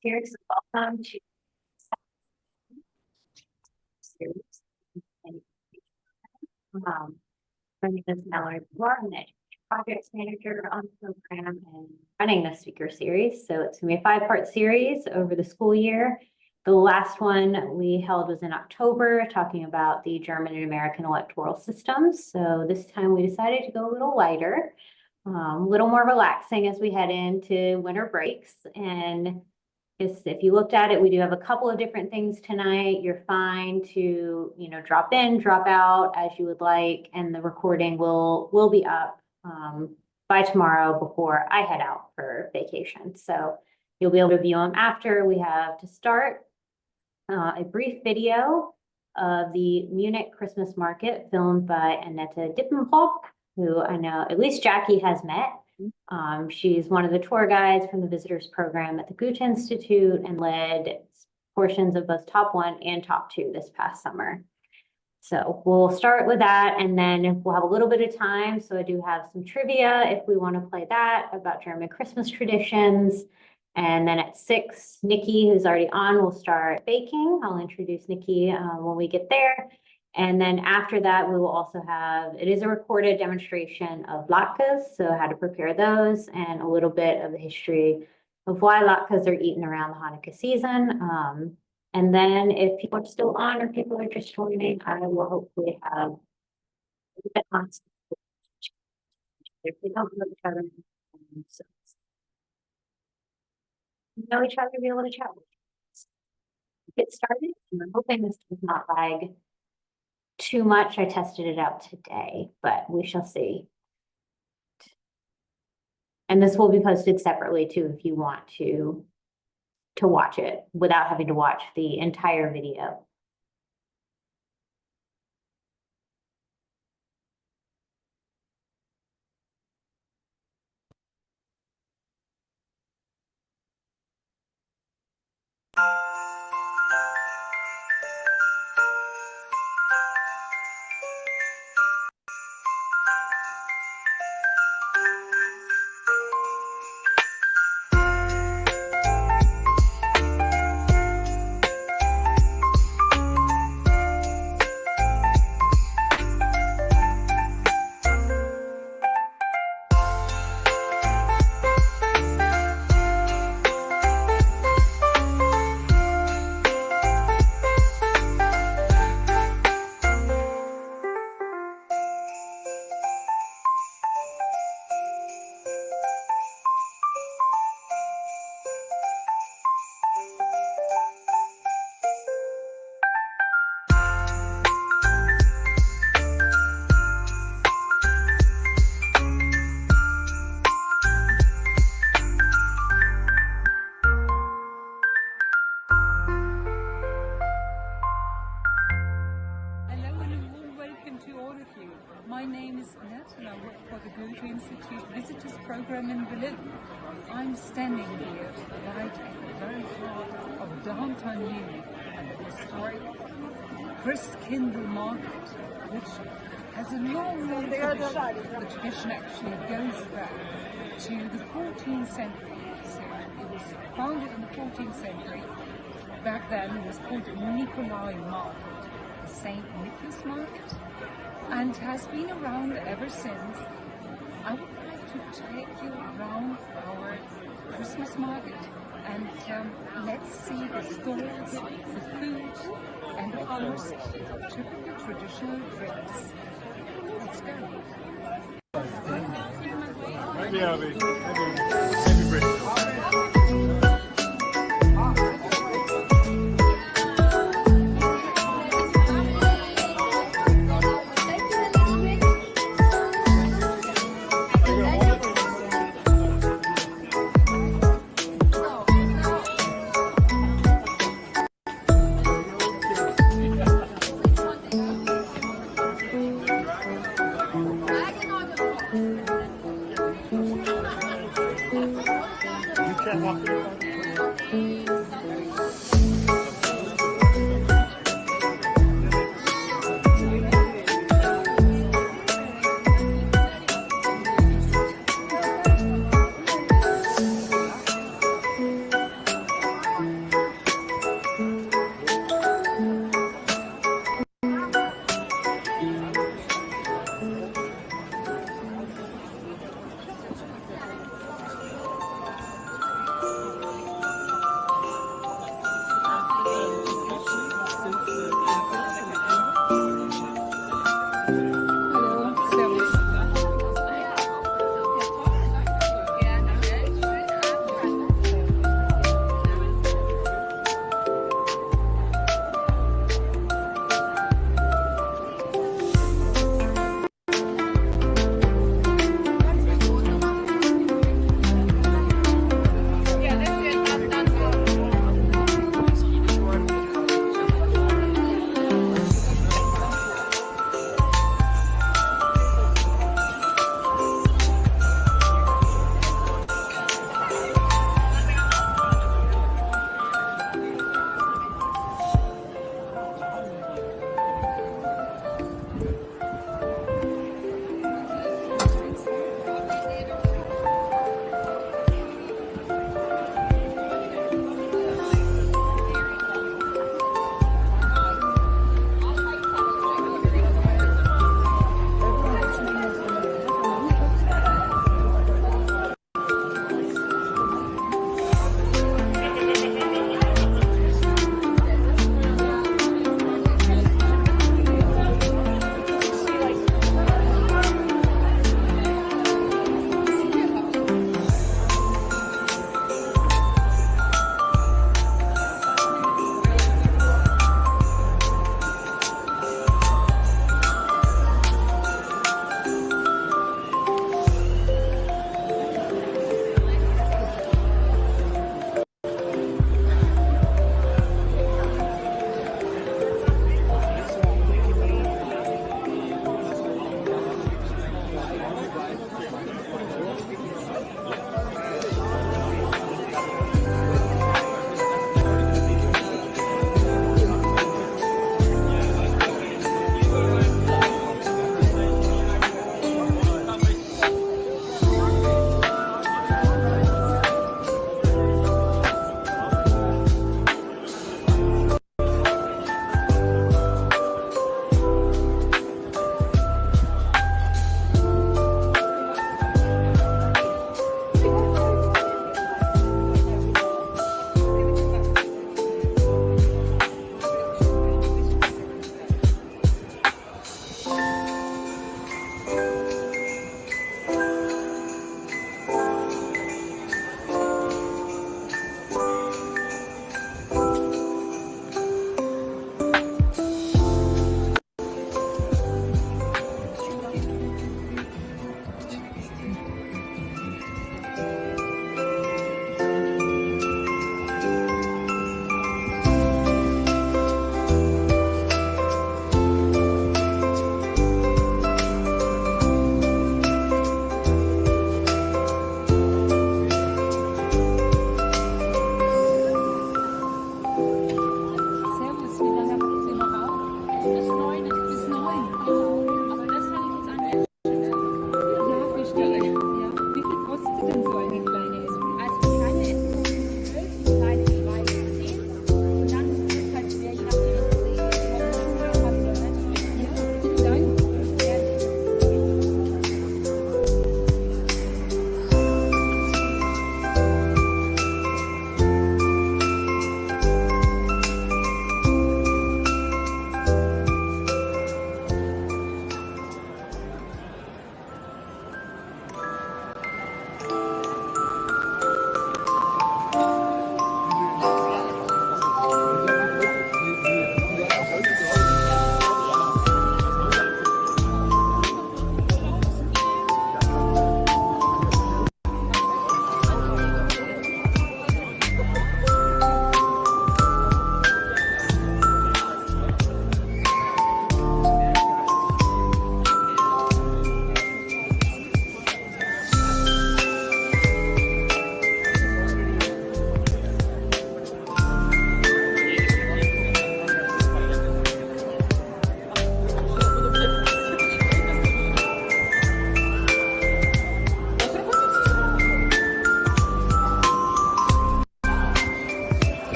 Here, so welcome to series. My name is Mallory Moore. I'm the projects manager on the program and running the speaker series. So it's gonna be a 5-part series over the school year. The last one we held was in October, talking about the German and American electoral systems. So this time we decided to go a little lighter, a little more relaxing as we head into winter breaks. And if you looked at it, we do have a couple of different things tonight. You're fine to, drop in, drop out as you would like, and the recording will be up by tomorrow before I head out for vacation. So you'll be able to view them after. We have to start a brief video of the Munich Christmas market filmed by Annette Dippenbrock, who I know at least Jackie has met. She's one of the tour guides from the visitors program at the Goethe Institute and led portions of both Top 1 and Top 2 this past summer. So we'll start with that, and then we'll have a little bit of time. So I do have some trivia if we want to play that about German Christmas traditions. And then at 6, Nikki, who's already on, will start baking. I'll introduce Nikki when we get there. And then after that, we will also have, it is a recorded demonstration of latkes, so how to prepare those, and a little bit of the history of why latkes are eaten around the Hanukkah season. And then if people are still on or people are just joining, I will hopefully have a bit on. If we don't know each other, so know each other, be able to chat with us. Get started. I'm hoping this does not lag too much. I tested it out today, but we shall see. And this will be posted separately too if you want to watch it without having to watch the entire video. My name is Annette and I work for the Goethe Institute Visitors Program in Berlin. I'm standing here right at the very heart of downtown Munich at the historic Christkindl market, which has a long tradition. The tradition actually goes back to the 14th century. So it was founded in the 14th century. Back then it was called Nikolai Market, the St. Nicholas Market, and has been around ever since. I would like to take you around our Christmas market and let's see the stalls, the food, and of course, typical traditional drinks. Let's go.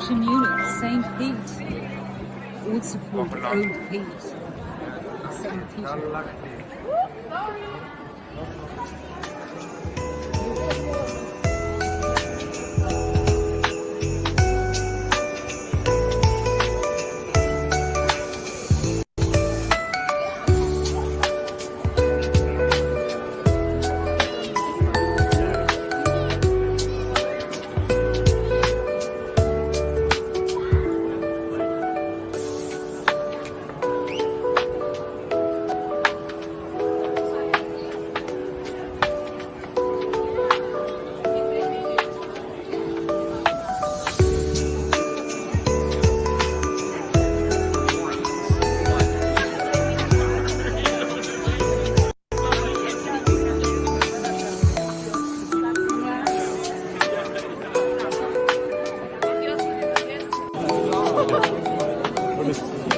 church in Munich, St. Pete, also called Old Pete, St. Peter.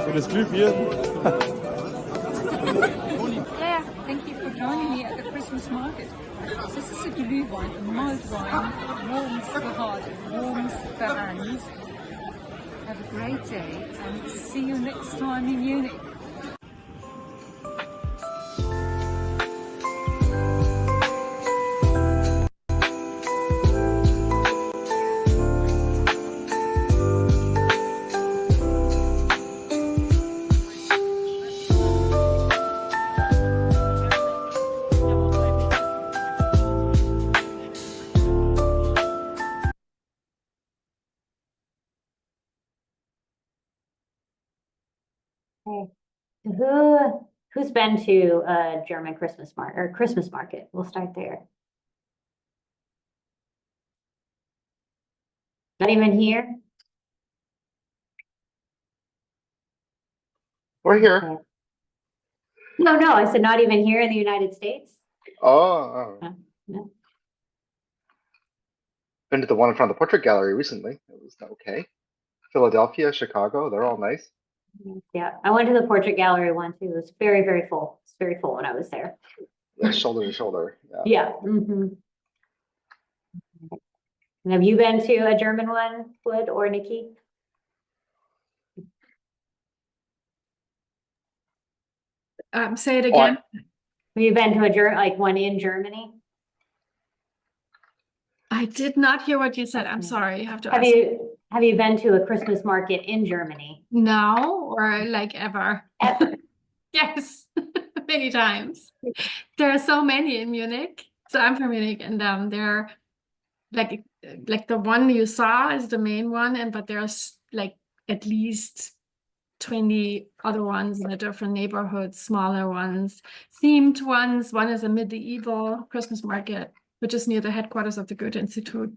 Für das Glühbier. Yeah, thank you for joining me at the Christmas market. This is a Glühwein, a mild wine, warms the heart, warms the hands. Have a great day and see you next time in Munich. Okay. Who's been to a German Christmas market or Christmas market? We'll start there. Not even here? We're here. Okay. No, I said not even here in the United States. Oh, No. been to the one in front of the portrait gallery recently. It was okay. Philadelphia, Chicago, they're all nice. Yeah, I went to the portrait gallery one too. It was very, very full. It's very full when I was there. Yeah, shoulder to shoulder. Yeah. Yeah. And have you been to a German one, Wood or Nikki? Say it again. Have you been to like one in Germany? I did not hear what you said. I'm sorry. You have to Have ask. have you been to a Christmas market in Germany? No, or like ever? Ever? Yes, many times. There are so many in Munich. So I'm from Munich, and there, like the one you saw is the main one, but there's like at least 20 other ones in a different neighborhoods, smaller ones, themed ones. One is a medieval Christmas market, which is near the headquarters of the Goethe Institute.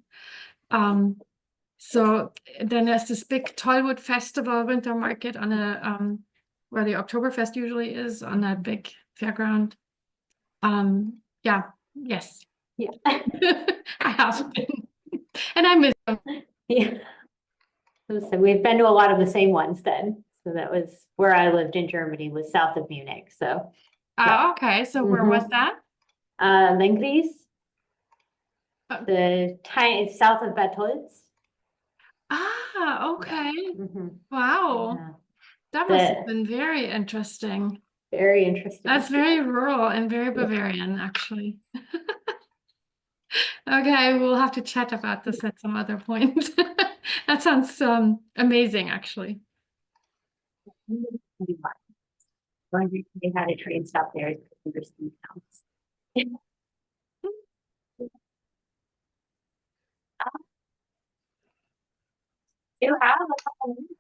So then there's this big Tollwood Festival winter market on a where the Oktoberfest usually is, on that big fairground. Yes. Yeah. I have been. And I miss them. Yeah. So we've been to a lot of the same ones then. So that was where I lived in Germany, was south of Munich. So Oh, okay. So where was that? Lengries, Oh. the tiny south of Bad Tolz. Ah, okay. Mhm. Wow. Yeah. That must have The- been very interesting. Very interesting. That's very rural and very Bavarian, actually. Okay, we'll have to chat about this at some other point. That sounds amazing, actually. They had a train stop there. You have a couple minutes.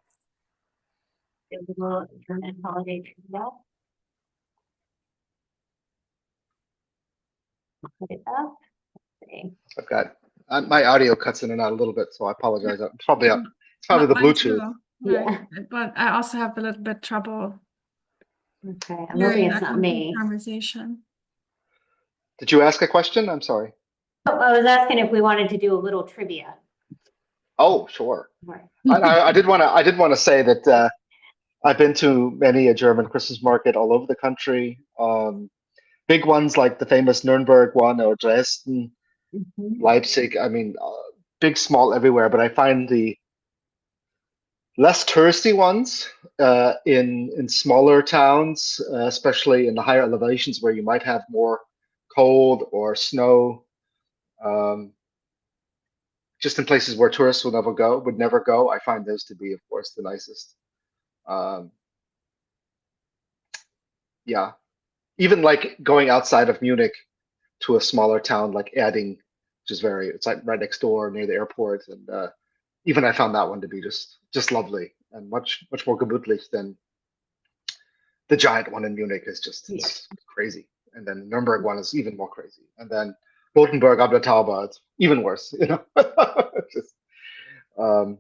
A little German holiday trivia. Put it up. Okay. I've got my audio cuts in and out a little bit, so I apologize. It's probably it's probably the Mine Bluetooth. too, Yeah. right. But I also have a little bit trouble Okay, I'm hearing hoping it's that not complete me. conversation. Did you ask a question? I'm sorry. Oh, I was asking if we wanted to do a little trivia. Oh, sure. Right. I did want to say that I've been to many a German Christmas market all over the country. Big ones like the famous Nuremberg one or Dresden, Mhm. Leipzig. I mean, big, small, everywhere. But I find the less touristy ones in smaller towns, especially in the higher elevations where you might have more cold or snow. Just in places where tourists would never go. I find those to be, of course, the nicest. Um, yeah, even like going outside of Munich to a smaller town like Erding, which is it's like right next door near the airport, and even I found that one to be just lovely and much more gemütlich than the giant one in Munich. Is just it's crazy, and then the Nuremberg one is even more crazy, and then Rothenburg ab der Tauber, it's even worse, you know. Just, um,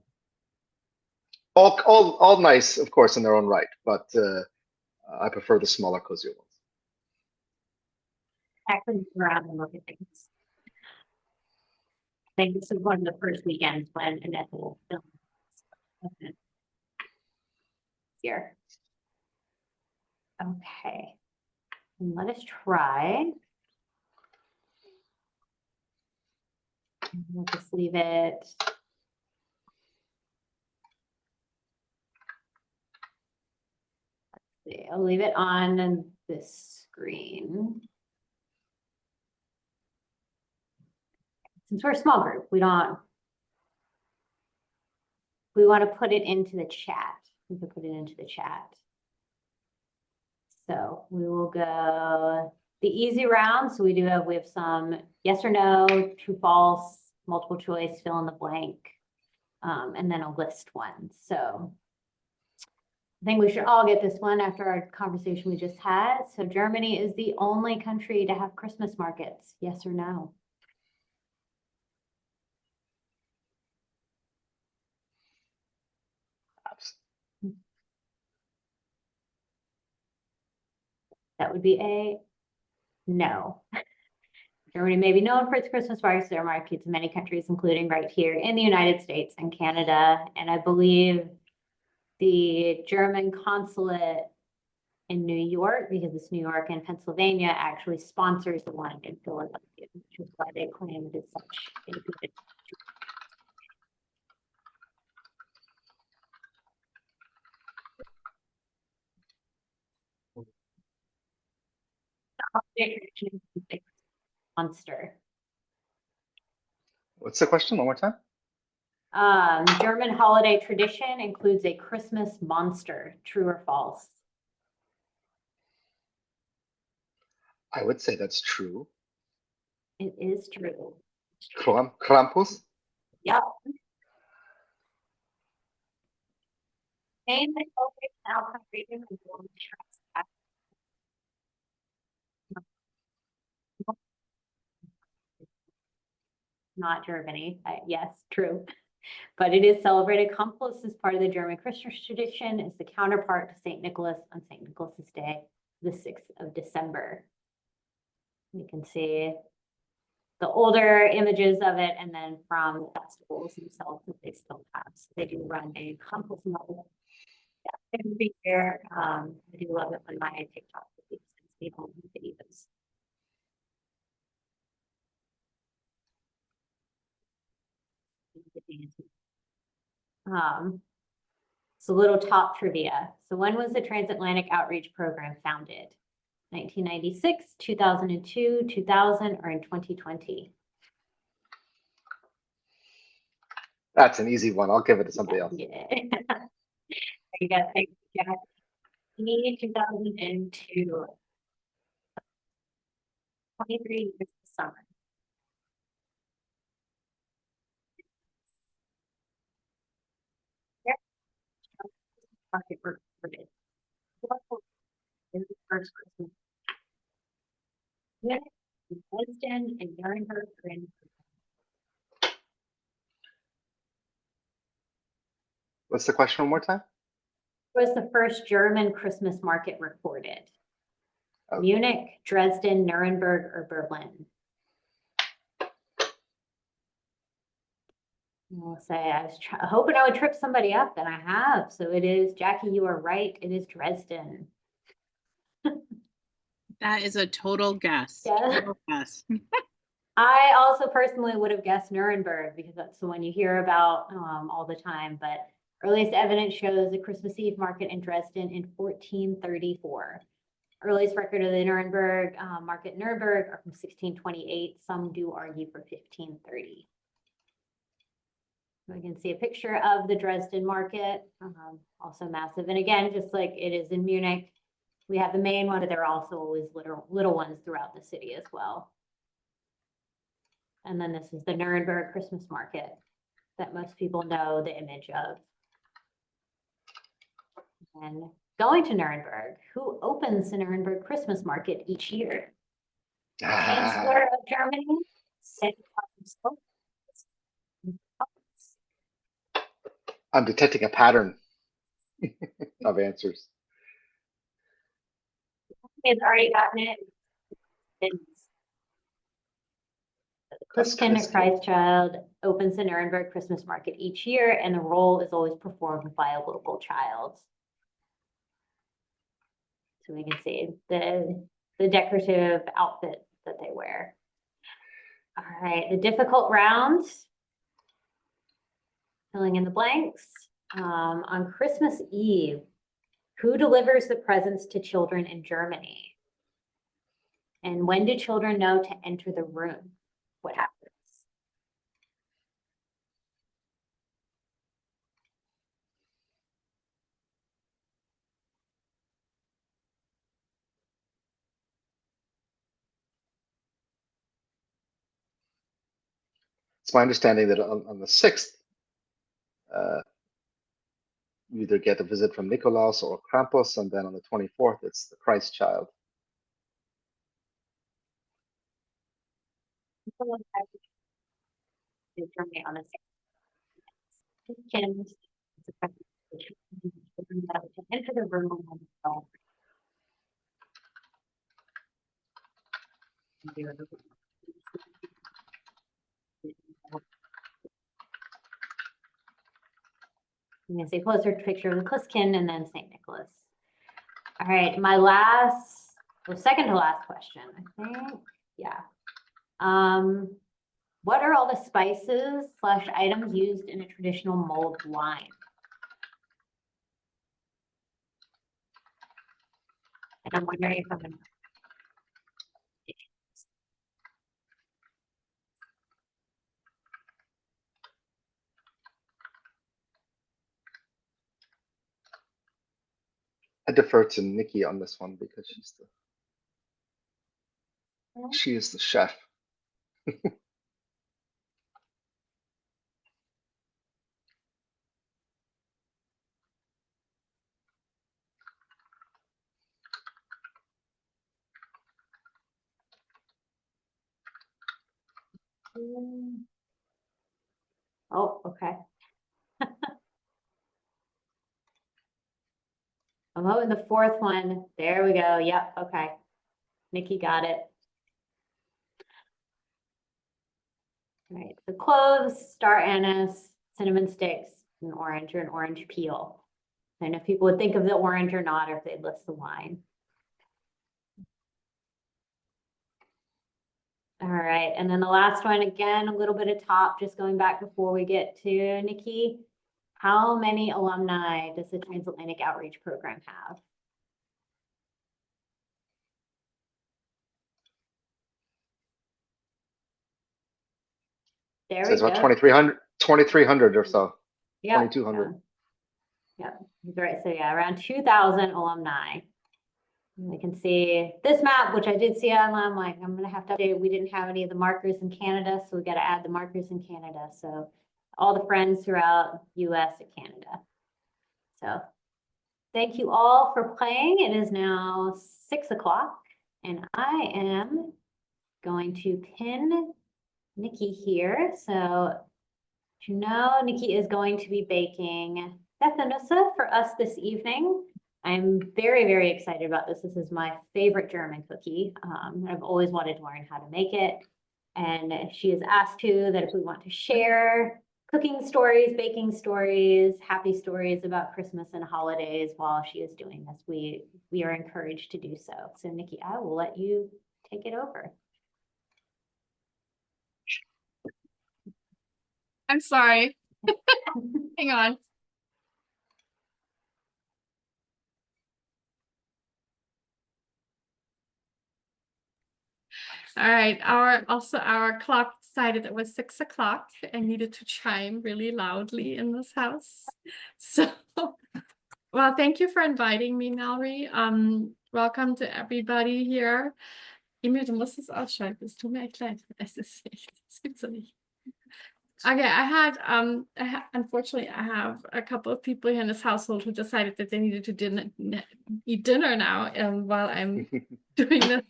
all nice, of course, in their own right, but I prefer the smaller, cozier ones. Actually, around and look at things. I think this is one of the first weekends when Annette will film. Here. Okay. And let us try. And we'll just leave it. Let's see, I'll leave it on this screen. Since we're a small group, we want to put it into the chat. We can put it into the chat. So we will go the easy round. So we have some yes or no, true, false, multiple choice, fill in the blank, and then a list one. So I think we should all get this one after our conversation we just had. So Germany is the only country to have Christmas markets, yes or no? That would be a no. Germany may be known for its Christmas markets. There are markets in many countries, including right here in the United States and Canada. And I believe the German consulate in New York, because it's New York and Pennsylvania, actually sponsors the one in Philadelphia, which is why they claim it is such a good. Monster. What's the question? One more time. German holiday tradition includes a Christmas monster. True or false? I would say that's true. It is true. Krampus? Yep. Name the celebrate Alpine region of World Trust. Not Germany. Yes, true. But it is celebrated. Krampus is part of the German Christmas tradition. It's the counterpart to St. Nicholas on St. Nicholas's Day, the 6th of December. You can see the older images of it, and then from festivals themselves that they still have. So they do run a Krampus model. Yeah, every year. I do love it when my TikTok people videos. So little top trivia. So when was the Transatlantic Outreach Program founded? 1996, 2002, 2000, or in 2020? That's an easy one. I'll give it to somebody else. Yeah. You got to think, yeah. 2002. 23 years this summer. Market recorded. In the first Christmas. Munich, Dresden, and Nuremberg are in. What's the question one more time? Was the first German Christmas market recorded? Okay. Munich, Dresden, Nuremberg, or Berlin? I'll say I was hoping I would trip somebody up, and I have. So it is, Jackie, you are right. It is Dresden. That is a total guess. Yeah. Total guess. I also personally would have guessed Nuremberg because that's the one you hear about all the time. But Earliest evidence shows the Christmas Eve market in Dresden in 1434. Earliest record of the Nuremberg market in Nuremberg are from 1628. Some do argue for 1530. We can see a picture of the Dresden market, also massive. And again, just like it is in Munich, we have the main one, but there are also always little ones throughout the city as well. And then this is the Nuremberg Christmas market that most people know the image of. And going to Nuremberg, who opens the Nuremberg Christmas market each year? Chancellor of Germany. I'm detecting a pattern of answers. It's already gotten it. That's Christkind or Christkind. Christ Child opens the Nuremberg Christmas market each year, and the role is always performed by a local child. So we can see the decorative outfit that they wear. All right, the difficult rounds. Filling in the blanks. On Christmas Eve, who delivers the presents to children in Germany? And when do children know to enter the room? What happens? It's my understanding that on the 6th, you either get a visit from Nikolaus or Krampus, and then on the 24th, it's the Christ child. Germany on the 6th. Kids, it's a question for children to enter the room on the phone. You can see closer picture of the Christkind and then St. Nicholas. All right, my second to last question, I think. Yeah. What are all the spices / items used in a traditional mulled wine? And I'm wondering if I'm gonna. I defer to Nikki on this one because she is the chef. Oh, okay. I'm hoping the fourth one. There we go. Yep. Okay. Nikki got it. All right. So cloves, star anise, cinnamon sticks, and orange or an orange peel. I don't know if people would think of the orange or not, or if they'd list the wine. All right. And then the last one, again, a little bit of top, just going back before we get to Nikki. How many alumni does the Transatlantic Outreach Program have? There So we it's about go. 2,300 or so. Yeah. 2,200. Yeah, he's right. So yeah, around 2,000 alumni. And we can see this map, which I did see online. I'm like, I'm gonna have to update. We didn't have any of the markers in Canada, so we got to add the markers in Canada. So all the friends throughout US and Canada. So thank you all for playing. It is now 6 o'clock, and I am going to pin Nikki here. So you know, Nikki is going to be baking Pfeffernusse for us this evening. I'm very, very excited about this. This is my favorite German cookie. I've always wanted to learn how to make it. And she has asked too that if we want to share cooking stories, baking stories, happy stories about Christmas and holidays while she is doing this, we are encouraged to do so. So Nikki, I will let you take it over. I'm sorry. Hang on. All right, our clock decided it was 6 o'clock and needed to chime really loudly in this house. So, well, thank you for inviting me, Mallory. Welcome to everybody here. Emil, du musst es ausschalten. Es tut mir echt leid. Es gibt's doch nicht. Okay, unfortunately, I have a couple of people here in this household who decided that they needed to eat dinner now, while I'm doing this.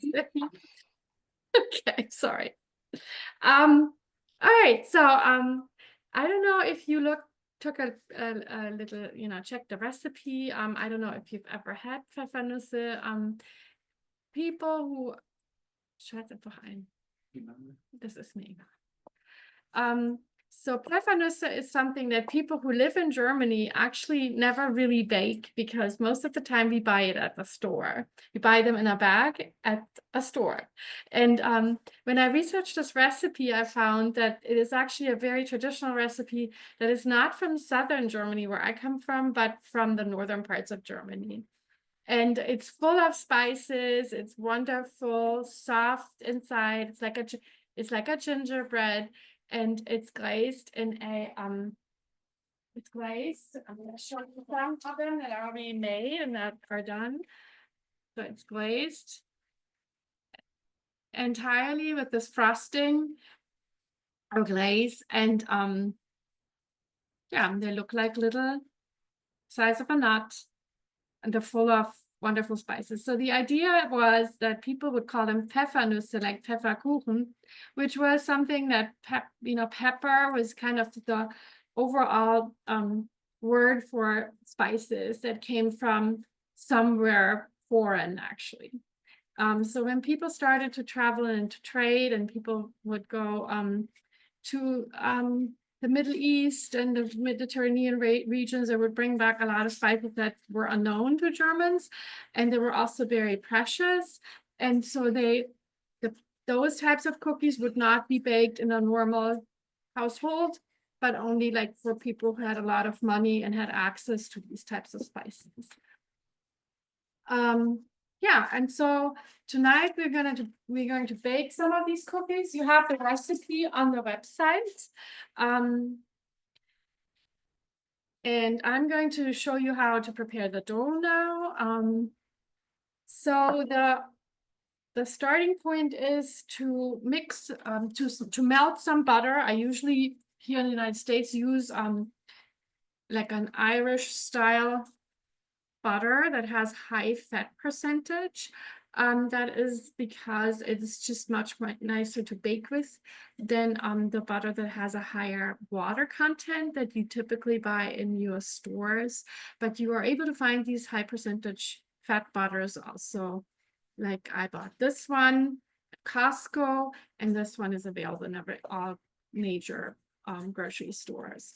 Okay, sorry. All right, so I don't know if you took a little, check the recipe. I don't know if you've ever had Pfeffernüsse. People who schalt einfach ein. This is me. So Pfeffernüsse is something that people who live in Germany actually never really bake, because most of the time we buy it at the store. We buy them in a bag at a store. And when I researched this recipe, I found that it is actually a very traditional recipe that is not from southern Germany, where I come from, but from the northern parts of Germany. And it's full of spices. It's wonderful, soft inside. It's like a gingerbread. And it's glazed in a I'm gonna show you some of them that are already made and that are done. So it's glazed entirely with this frosting or glaze, and yeah, they look like little size of a nut, and they're full of wonderful spices. So the idea was that people would call them Pfeffernüsse, like Pfefferkuchen, which was something that pepper was kind of the overall word for spices that came from somewhere foreign, actually. So when people started to travel and to trade, and people would go to the Middle East and the Mediterranean regions, they would bring back a lot of spices that were unknown to Germans, and they were also very precious. And so those types of cookies would not be baked in a normal household, but only like for people who had a lot of money and had access to these types of spices. Yeah, and so tonight we're going to bake some of these cookies. You have the recipe on the website. And I'm going to show you how to prepare the dough now. So the starting point is to mix, to melt some butter. I usually here in the United States use like an Irish style butter that has high fat percentage. That is because it's just much nicer to bake with than the butter that has a higher water content that you typically buy in US stores. But you are able to find these high percentage fat butters also. Like I bought this one at Costco, and this one is available in all major grocery stores.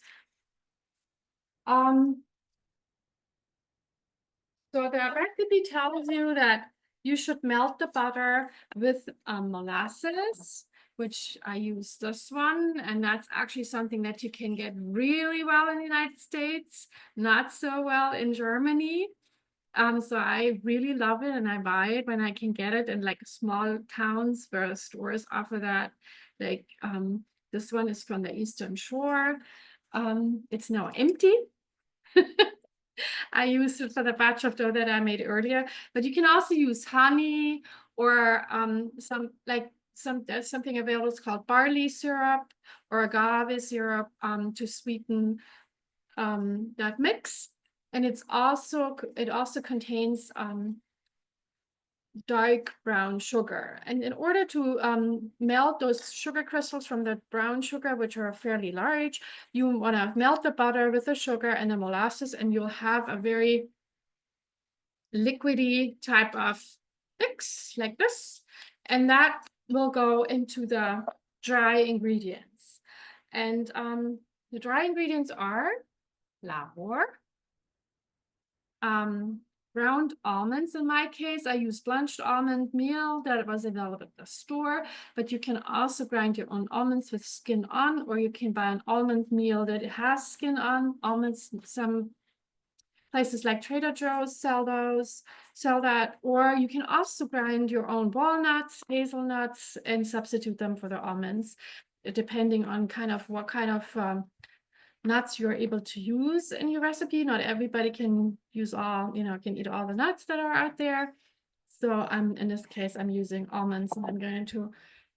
So the recipe tells you that you should melt the butter with molasses, which I use this one, and that's actually something that you can get really well in the United States, not so well in Germany. So I really love it, and I buy it when I can get it in like small towns where stores offer that. Like this one is from the Eastern Shore. It's now empty. I used it for the batch of dough that I made earlier, but you can also use honey or there's something available. It's called barley syrup or agave syrup to sweeten that mix. And it also contains dark brown sugar. And in order to melt those sugar crystals from the brown sugar, which are fairly large, you want to melt the butter with the sugar and the molasses, and you'll have a very liquidy type of mix like this. And that will go into the dry ingredients. And the dry ingredients are flour, ground almonds. In my case, I use blanched almond meal that was available at the store, but you can also grind your own almonds with skin on, or you can buy an almond meal that has skin on almonds. Some places like Trader Joe's sell that, or you can also grind your own walnuts, hazelnuts, and substitute them for the almonds, depending on kind of what kind of nuts you're able to use in your recipe. Not everybody can use all, can eat all the nuts that are out there. So in this case, I'm using almonds, and I'm going to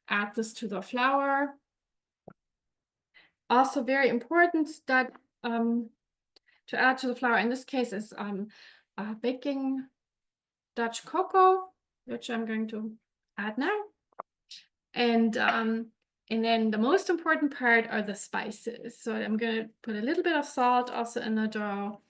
add this to the flour. Also very important that to add to the flour in this case is baking Dutch cocoa, which I'm going to add now. And then the most important part are the spices. So I'm going to put a little bit of salt also in the dough,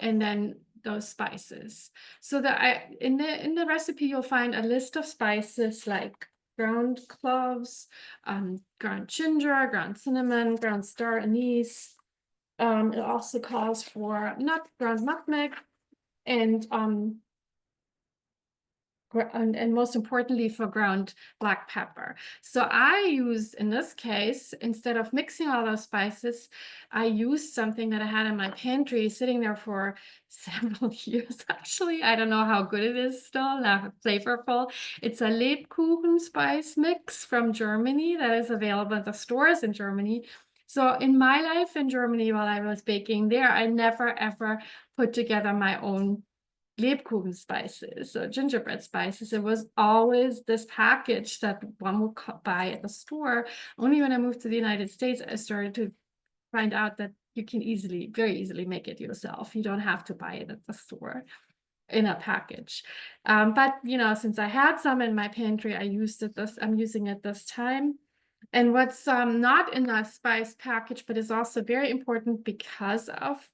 and then those spices. So that in the recipe you'll find a list of spices like ground cloves, ground ginger, ground cinnamon, ground star anise. It also calls for ground nutmeg, and most importantly for ground black pepper. So I use, in this case, instead of mixing all those spices, I used something that I had in my pantry sitting there for several years actually. I don't know how good it is still, flavorful. It's a Lebkuchen spice mix from Germany that is available at the stores in Germany. So in my life in Germany while I was baking there, I never ever put together my own Lebkuchen spices or gingerbread spices. It was always this package that one would buy at the store. Only when I moved to the United States, I started to find out that you can very easily make it yourself. You don't have to buy it at the store in a package. But since I had some in my pantry, I'm using it this time. And what's not in the spice package, but is also very important because of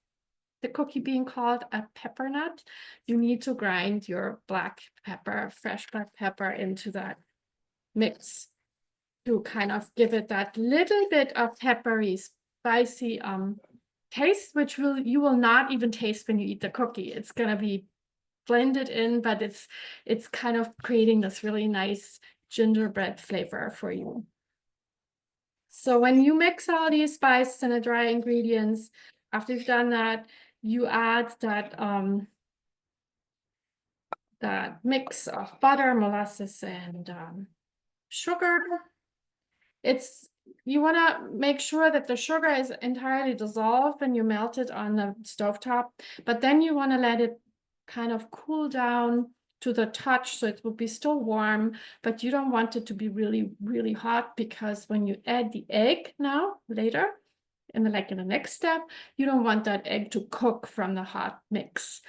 the cookie being called a pepper nut, you need to grind your black pepper, fresh black pepper into that mix to kind of give it that little bit of peppery, spicy taste, which you will not even taste when you eat the cookie. It's gonna be blended in, but it's kind of creating this really nice gingerbread flavor for you. So when you mix all these spices and the dry ingredients, after you've done that, you add that mix of butter, molasses, and sugar. You want to make sure that the sugar is entirely dissolved when you melt it on the stovetop, but then you want to let it kind of cool down to the touch, so it will be still warm, but you don't want it to be really, really hot, because when you add the egg now later, in the next step, you don't want that egg to cook from the hot mix,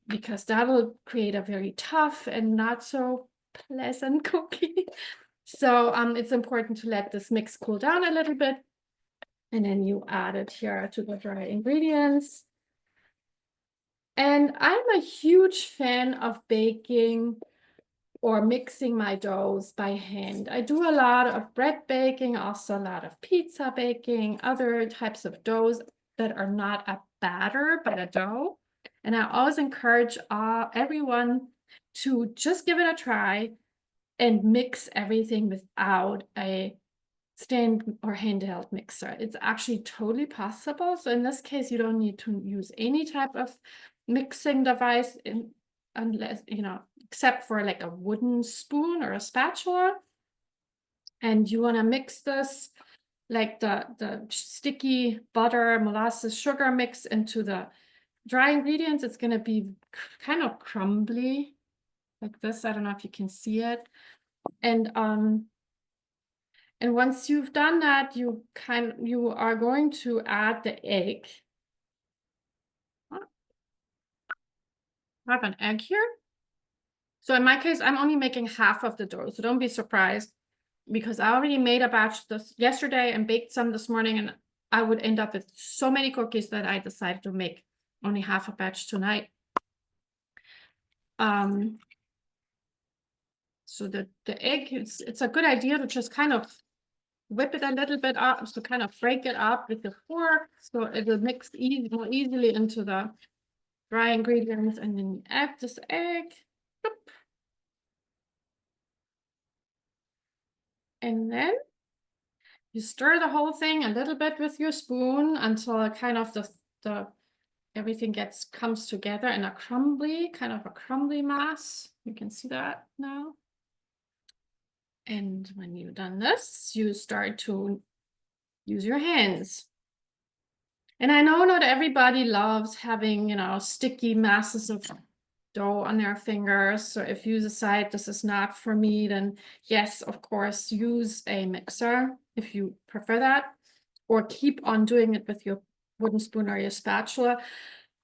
because that'll create a very tough and not so pleasant cookie. So it's important to let this mix cool down a little bit, and then you add it here to the dry ingredients. And I'm a huge fan of baking or mixing my doughs by hand. I do a lot of bread baking, also a lot of pizza baking, other types of doughs that are not a batter, but a dough. And I always encourage everyone to just give it a try and mix everything without a stand or handheld mixer. It's actually totally possible. So in this case, you don't need to use any type of mixing device unless, except for like a wooden spoon or a spatula. And you want to mix this, like the sticky butter, molasses, sugar mix into the dry ingredients. It's going to be kind of crumbly like this. I don't know if you can see it. And once you've done that, you are going to add the egg. I have an egg here. So in my case, I'm only making half of the dough, so don't be surprised, because I already made a batch yesterday and baked some this morning, and I would end up with so many cookies that I decided to make only half a batch tonight. So the egg, it's a good idea to just kind of whip it a little bit up, so kind of break it up with the fork, so it will mix more easily into the dry ingredients, and then you add this egg. And then you stir the whole thing a little bit with your spoon until kind of the everything comes together in a kind of a crumbly mass. You can see that now. And when you've done this, you start to use your hands. And I know not everybody loves having, you know, sticky masses of dough on their fingers. So if you decide this is not for me, then yes, of course, use a mixer if you prefer that, or keep on doing it with your wooden spoon or your spatula.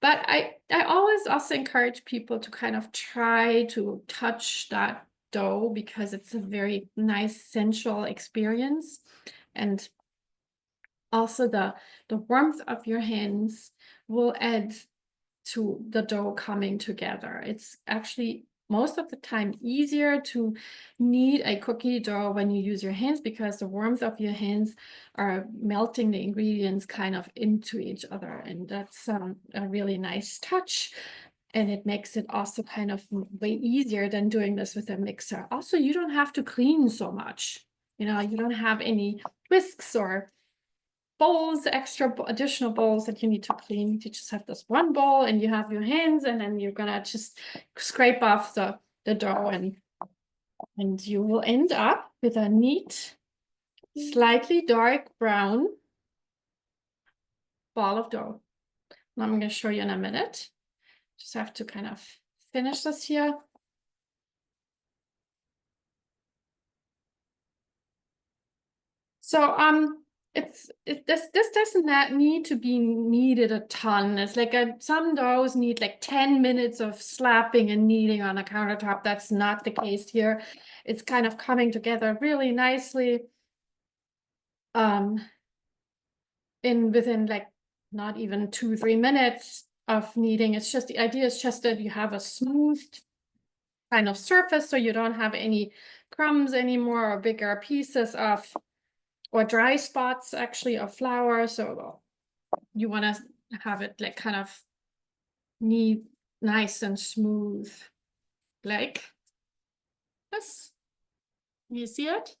But I always also encourage people to kind of try to touch that dough because it's a very nice sensual experience. And also the warmth of your hands will add to the dough coming together. It's actually most of the time easier to knead a cookie dough when you use your hands because the warmth of your hands are melting the ingredients kind of into each other. And that's a really nice touch. And it makes it also kind of way easier than doing this with a mixer. Also, you don't have to clean so much. You know, you don't have any whisks or bowls, additional bowls that you need to clean. You just have this one bowl and you have your hands, and then you're gonna just scrape off the dough, and you will end up with a neat, slightly dark brown ball of dough. And I'm gonna show you in a minute. Just have to kind of finish this here. So this doesn't need to be kneaded a ton. It's like some doughs need like 10 minutes of slapping and kneading on a countertop. That's not the case here. It's kind of coming together really nicely. Within like not even 2-3 minutes of kneading. It's just the idea is just that you have a smooth kind of surface, so you don't have any crumbs anymore or bigger pieces of or dry spots actually of flour. So you want to have it like kind of neat, nice and smooth, like this. You see it?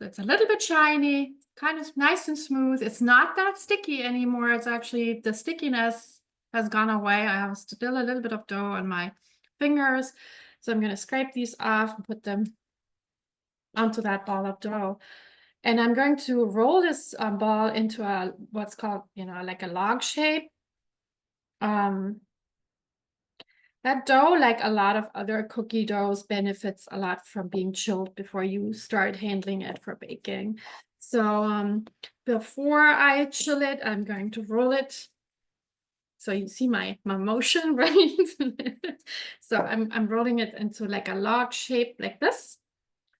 So it's a little bit shiny, kind of nice and smooth. It's not that sticky anymore. It's actually, the stickiness has gone away. I have still a little bit of dough on my fingers. So I'm going to scrape these off and put them onto that ball of dough. And I'm going to roll this ball into what's called, you know, like a log shape. That dough, like a lot of other cookie doughs, benefits a lot from being chilled before you start handling it for baking. So before I chill it, I'm going to roll it. So you see my motion, right? So I'm rolling it into like a log shape like this.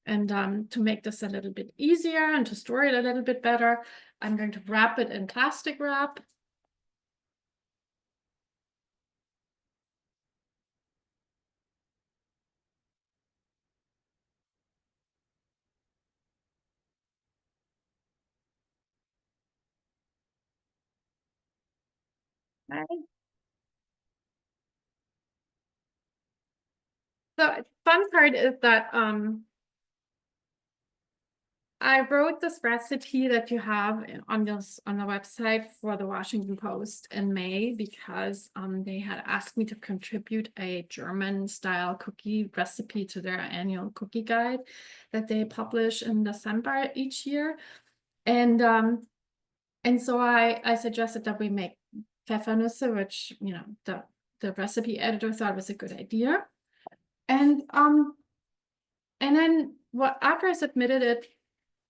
And to make this a little bit easier and to store it a little bit better, I'm going to wrap it in plastic wrap. Right. The fun part is that I wrote this recipe that you have on the website for the Washington Post in May because they had asked me to contribute a German style cookie recipe to their annual cookie guide that they publish in December each year. And so I suggested that we make Pfeffernüsse, which, you know, the recipe editor thought was a good idea. And then after I submitted it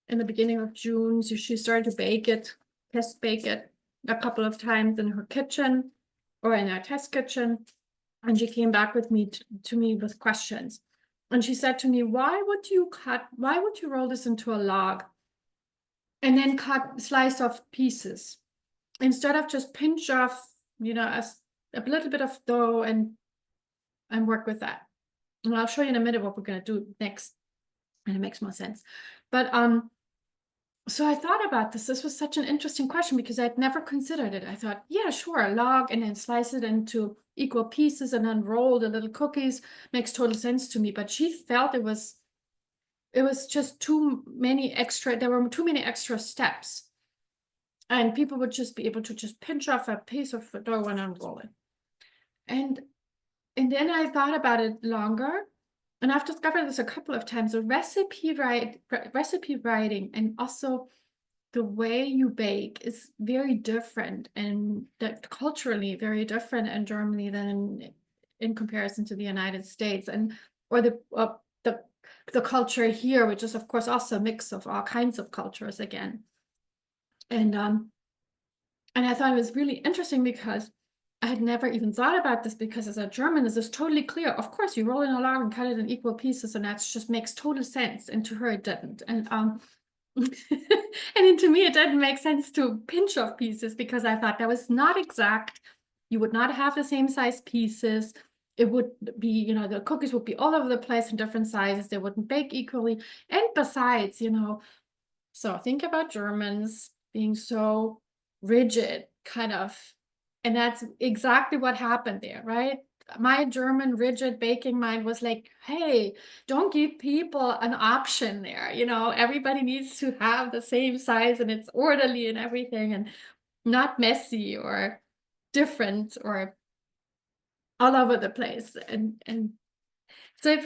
in the beginning of June, so she started to test bake it a couple of times in her kitchen or in our test kitchen. And she came back with me to me with questions. And she said to me, why would you roll this into a log and then slice off pieces instead of just pinch off, you know, a little bit of dough and work with that? And I'll show you in a minute what we're going to do next, and it makes more sense. But so I thought about this. This was such an interesting question because I'd never considered it. I thought, yeah, sure, log and then slice it into equal pieces and then roll the little cookies makes total sense to me. But she felt it was just too many extra. There were too many extra steps. And people would just be able to just pinch off a piece of dough and unroll it. And then I thought about it longer, and I've discovered this a couple of times. The recipe writing and also the way you bake is very different, and that culturally very different in Germany than in comparison to the United States, and or the culture here, which is of course also a mix of all kinds of cultures again. And I thought it was really interesting because I had never even thought about this, because as a German, this is totally clear. Of course, you roll in a log and cut it in equal pieces, and that just makes total sense. And to her, it didn't. And and then to me, it didn't make sense to pinch off pieces, because I thought that was not exact. You would not have the same size pieces. It would be, you know, the cookies would be all over the place in different sizes. They wouldn't bake equally. And besides, you know, so think about Germans being so rigid, kind of, and that's exactly what happened there, right? My German rigid baking mind was like, hey, don't give people an option there. You know, everybody needs to have the same size and it's orderly and everything, and not messy or different or all over the place. And so if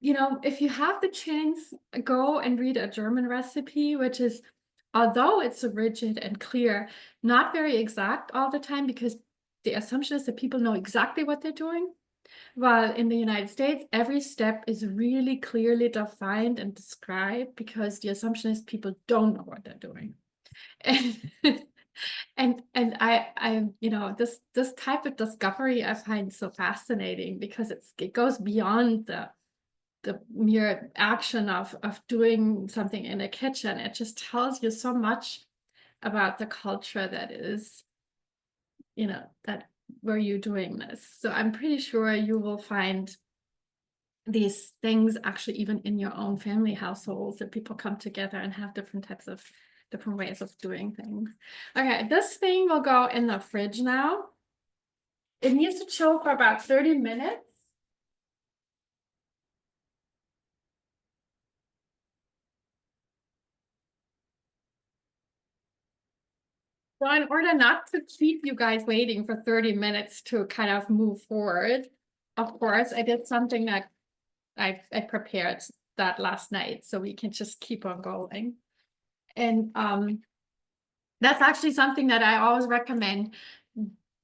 you have the chance, go and read a German recipe, which is, although it's rigid and clear, not very exact all the time, because the assumption is that people know exactly what they're doing. While in the United States, every step is really clearly defined and described, because the assumption is people don't know what they're doing. And I this type of discovery I find so fascinating, because it goes beyond the mere action of doing something in a kitchen. It just tells you so much about the culture that is, that where you're doing this. So I'm pretty sure you will find these things actually even in your own family households, that people come together and have different ways of doing things. Okay, this thing will go in the fridge now. It needs to chill for about 30 minutes. So in order not to keep you guys waiting for 30 minutes to kind of move forward, of course, I did something that I prepared that last night, so we can just keep on going. And that's actually something that I always recommend.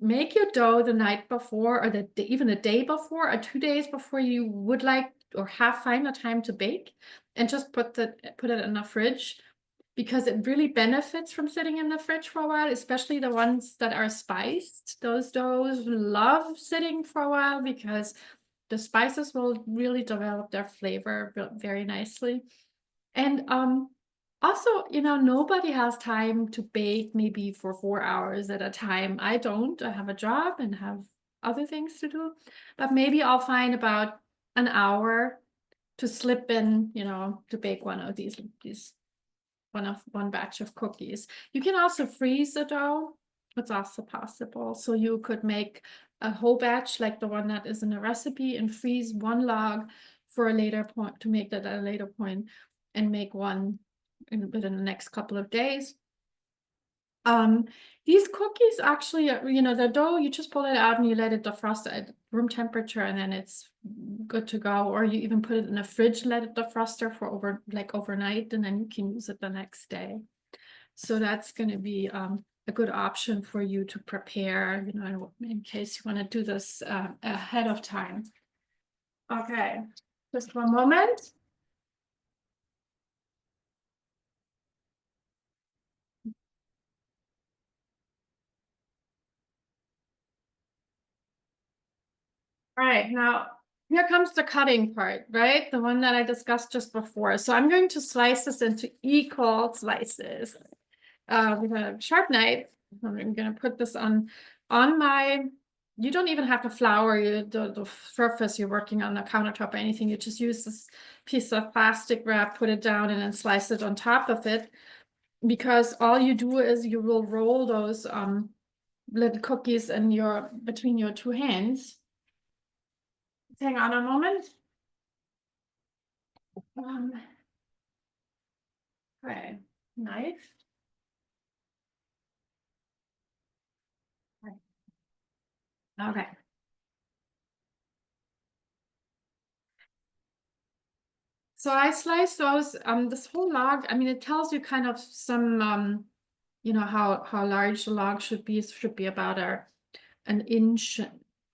Make your dough the night before, or even the day before, or 2 days before you would like or find the time to bake, and just put it in the fridge, because it really benefits from sitting in the fridge for a while, especially the ones that are spiced. Those doughs love sitting for a while, because the spices will really develop their flavor very nicely. And also, nobody has time to bake maybe for 4 hours at a time. I don't. I have a job and have other things to do. But maybe I'll find about an hour to slip in, to bake one of these one batch of cookies. You can also freeze the dough. It's also possible. So you could make a whole batch like the one that is in the recipe, and freeze one log for a later point, to make that at a later point, and make one within the next couple of days. These cookies actually, the dough, you just pull it out and you let it defrost at room temperature, and then it's good to go. Or you even put it in a fridge, let it defrost for overnight, and then you can use it the next day. So that's going to be a good option for you to prepare, in case you want to do this ahead of time. Okay, just one moment. All right, now here comes the cutting part, right? The one that I discussed just before. So I'm going to slice this into equal slices. With a sharp knife, I'm going to put this on my, you don't even have to flour the surface you're working on, the countertop or anything. You just use this piece of plastic wrap, put it down, and then slice it on top of it. Because all you do is you will roll those little cookies between your two hands. Hang on a moment. Okay, knife. Okay. So I sliced those, this whole log, I mean, it tells you kind of some, you know, how large the log should be. It should be about an inch,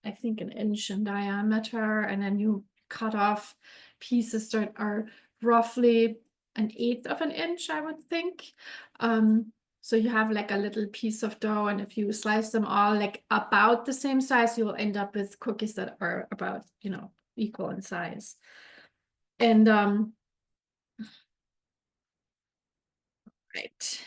I think an inch in diameter, and then you cut off pieces that are roughly 1/8 of an inch, I would think. So you have like a little piece of dough, and if you slice them all like about the same size, you will end up with cookies that are about, you know, equal in size. And right.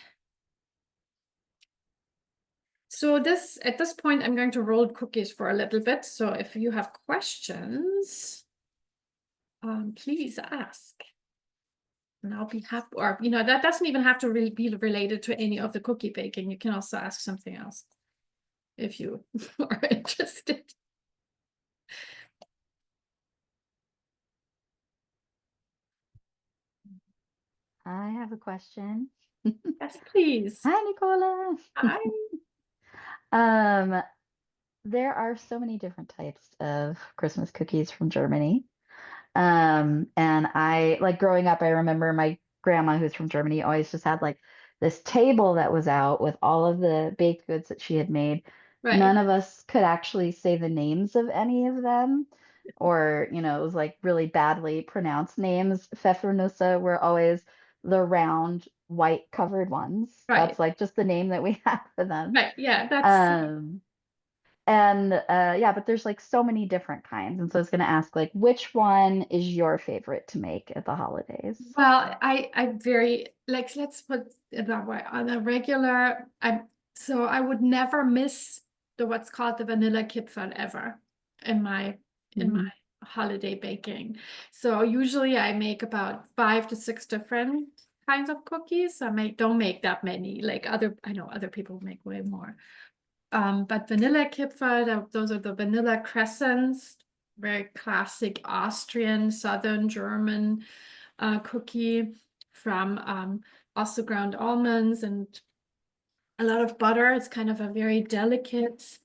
So at this point, I'm going to roll cookies for a little bit. So if you have questions, please ask. And I'll be happy, or, you know, that doesn't even have to really be related to any of the cookie baking. You can also ask something else if you are interested. I have a question. Yes, please. Hi, Nicola. Hi. There are so many different types of Christmas cookies from Germany. And I like growing up, I remember my grandma, who's from Germany, always just had like this table that was out with all of the baked goods that she had made. Right. None of us could actually say the names of any of them, or, you know, it was like really badly pronounced names. Pfeffernusse were always the round, white covered ones. Right. That's like just the name that we have for them. Right. Yeah, that's And yeah, but there's like so many different kinds. And so I was going to ask, like, which one is your favorite to make at the holidays? well, I very like, let's put it that way. On a regular, so I would never miss what's called the vanilla kipferl ever in my holiday baking. So usually I make about 5 to 6 different kinds of cookies. Don't make that many. Like I know other people make way more. But vanilla kipferl, those are the vanilla crescents, very classic Austrian, Southern German cookie from also ground almonds and a lot of butter. It's kind of a very delicate,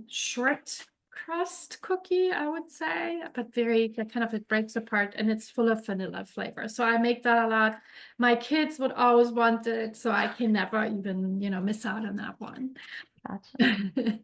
short crust cookie, I would say, but very it breaks apart, and it's full of vanilla flavor. So I make that a lot. My kids would always want it, so I can never even, you know, miss out on that one. Gotcha.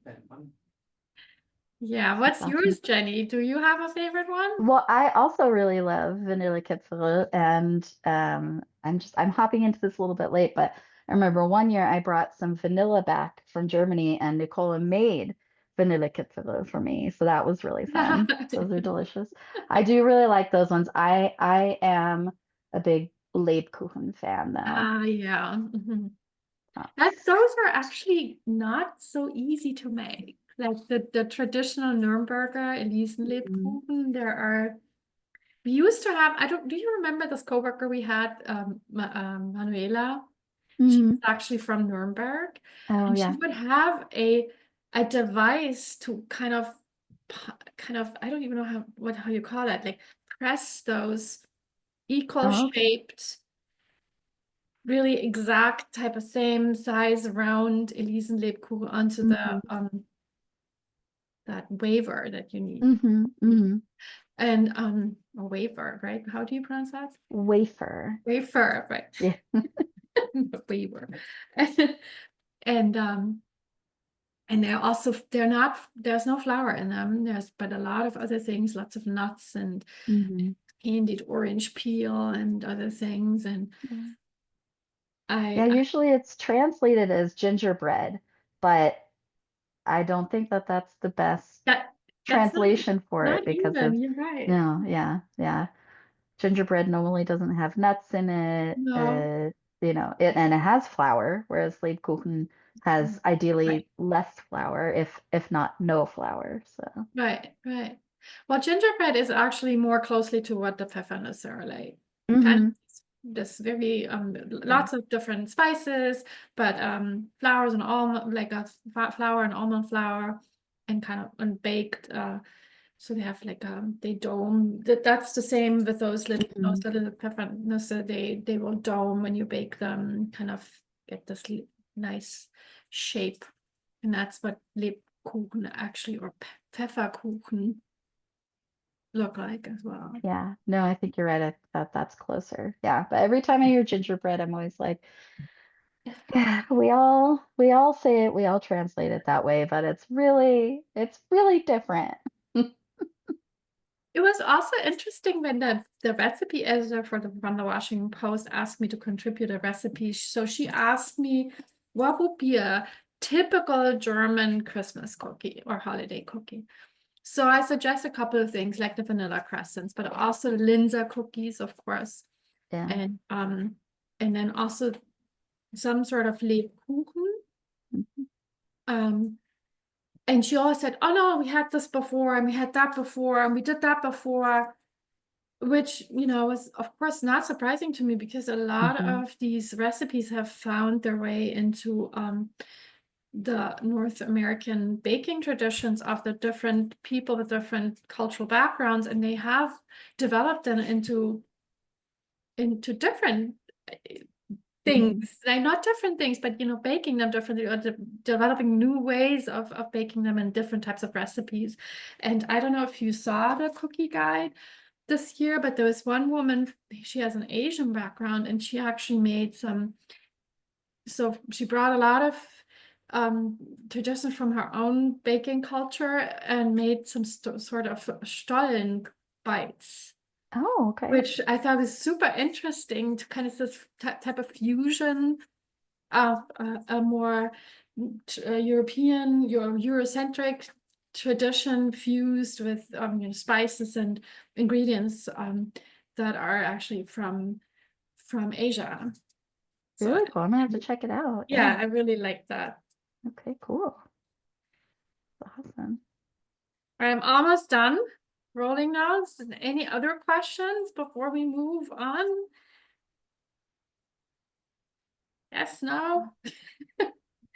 Yeah, what's Awesome. yours, Jenny? Do you have a favorite one? Well, I also really love vanilla kipferl, and I'm hopping into this a little bit late, but I remember one year I brought some vanilla back from Germany, and Nicola made vanilla kipferl for me, so that was really fun. Those are delicious. I do really like those ones. I am a big Lebkuchen fan, though. Yeah. Mhm. Oh. Those are actually not so easy to make. Like the traditional Nürnberger Elisenlebkuchen, we used to have, do you remember this coworker we had, Manuela? She's actually from Nuremberg. Oh, and yeah. she would have a device to kind of, I don't even know how you call it, like press those equal Oh, okay. shaped, really exact type of same size round Elisenlebkuchen onto the that wafer that you need. And a wafer, right? How do you pronounce that? Wafer. Wafer, right? Yeah. Wafer. And there's no flour in them. But a lot of other things, lots of nuts and candied orange peel and other things. And yeah, usually it's translated as gingerbread, but I don't think that that's the best translation for it, because you're right. No, yeah. Gingerbread normally doesn't have nuts in it. No. You know, and it has flour, whereas Lebkuchen has ideally less flour, if not no flour. So Right. Well, gingerbread is actually more closely to what the pfeffernusse are like. Kind of this very lots of different spices, but flours and almond, like a flour and almond flour, and kind of baked. So they have like they dome. That's the same with those little pfeffernusse. They will dome when you bake them. Kind of get this nice shape, and that's what Kuchen actually, or Pfefferkuchen look like as well. Yeah, no, I think you're right. I thought that's closer. Yeah, but every time I hear gingerbread, I'm always like, yeah, we all say it, we all translate it that way, but it's really different. It was also interesting when the recipe editor from the Washington Post asked me to contribute a recipe. So she asked me what would be a typical German Christmas cookie or holiday cookie. So I suggest a couple of things like the vanilla crescents, but also the Linzer cookies, of course, Yeah. and then also some sort of Lebkuchen. Mhm. And she always said, "Oh no, we had this before, and we had that before, and we did that before," which, was of course not surprising to me because a lot Mhm. of these recipes have found their way into the North American baking traditions of the different people with different cultural backgrounds, and they have developed them into different things, like not different things, but baking them differently or developing new ways of baking them in different types of recipes. And I don't know if you saw the cookie guide this year, but there was one woman, she has an Asian background, and she actually made so she brought a lot of traditions from her own baking culture and made some sort of Stollen bites, Oh, okay. which I thought was super interesting to kind of this type of fusion of a more European, Eurocentric tradition fused with spices and ingredients that are actually from Asia. So Really cool. I'm gonna have to check it out. yeah, I really like that. Okay, cool. Awesome. I'm almost done rolling now. Any other questions before we move on? Yes, no?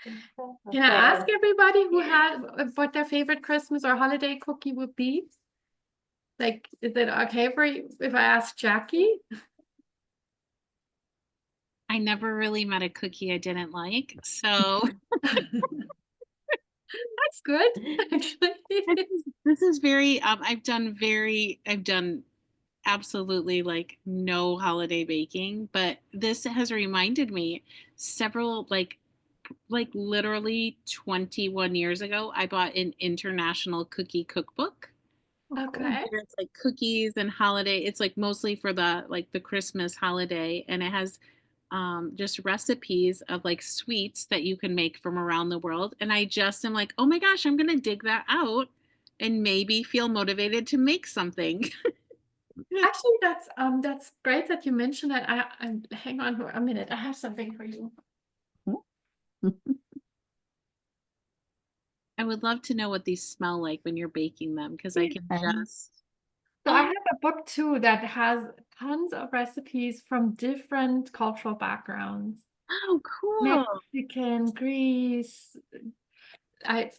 Can I ask everybody who had what their favorite Christmas or holiday cookie would be? Like, is it okay for you if I ask Jackie? I never really met a cookie I didn't like. So That's good, actually. this is very, I've done absolutely like no holiday baking, but this has reminded me several like literally 21 years ago, I bought an international cookie cookbook. Oh, cool. Okay. Where it's like cookies and holiday. It's like mostly for the Christmas holiday, and it has just recipes of like sweets that you can make from around the world. And I just am like, oh my gosh, I'm gonna dig that out and maybe feel motivated to make something. Actually, that's great that you mentioned that. I hang on for a minute. I have something for you. I would love to know what these smell like when you're baking them because I can just. So I have a book too that has tons of recipes from different cultural backgrounds. Oh, cool. Mexican, Greece, a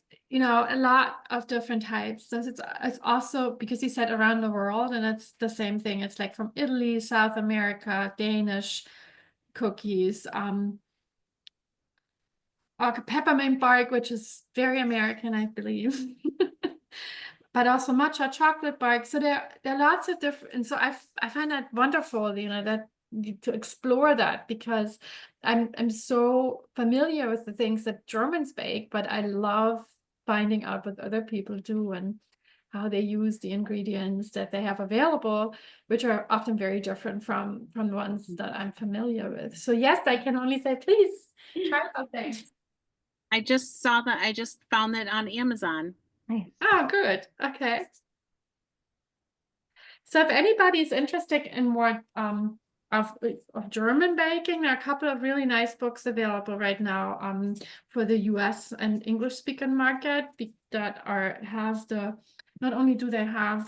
lot of different types. So it's also because you said around the world, and it's the same thing. It's like from Italy, South America, Danish cookies, peppermint bark, which is very American, I believe. But also matcha chocolate bark. So there are lots of different, and so I find that wonderful, that to explore that, because I'm so familiar with the things that Germans bake, but I love finding out what other people do and how they use the ingredients that they have available, which are often very different from the ones that I'm familiar with. So yes, I can only say, please try something. I just found that on Amazon. Nice. Oh, good. Okay. So if anybody's interested in more of German baking, there are a couple of really nice books available right now for the US and English speaking market that has the, not only do they have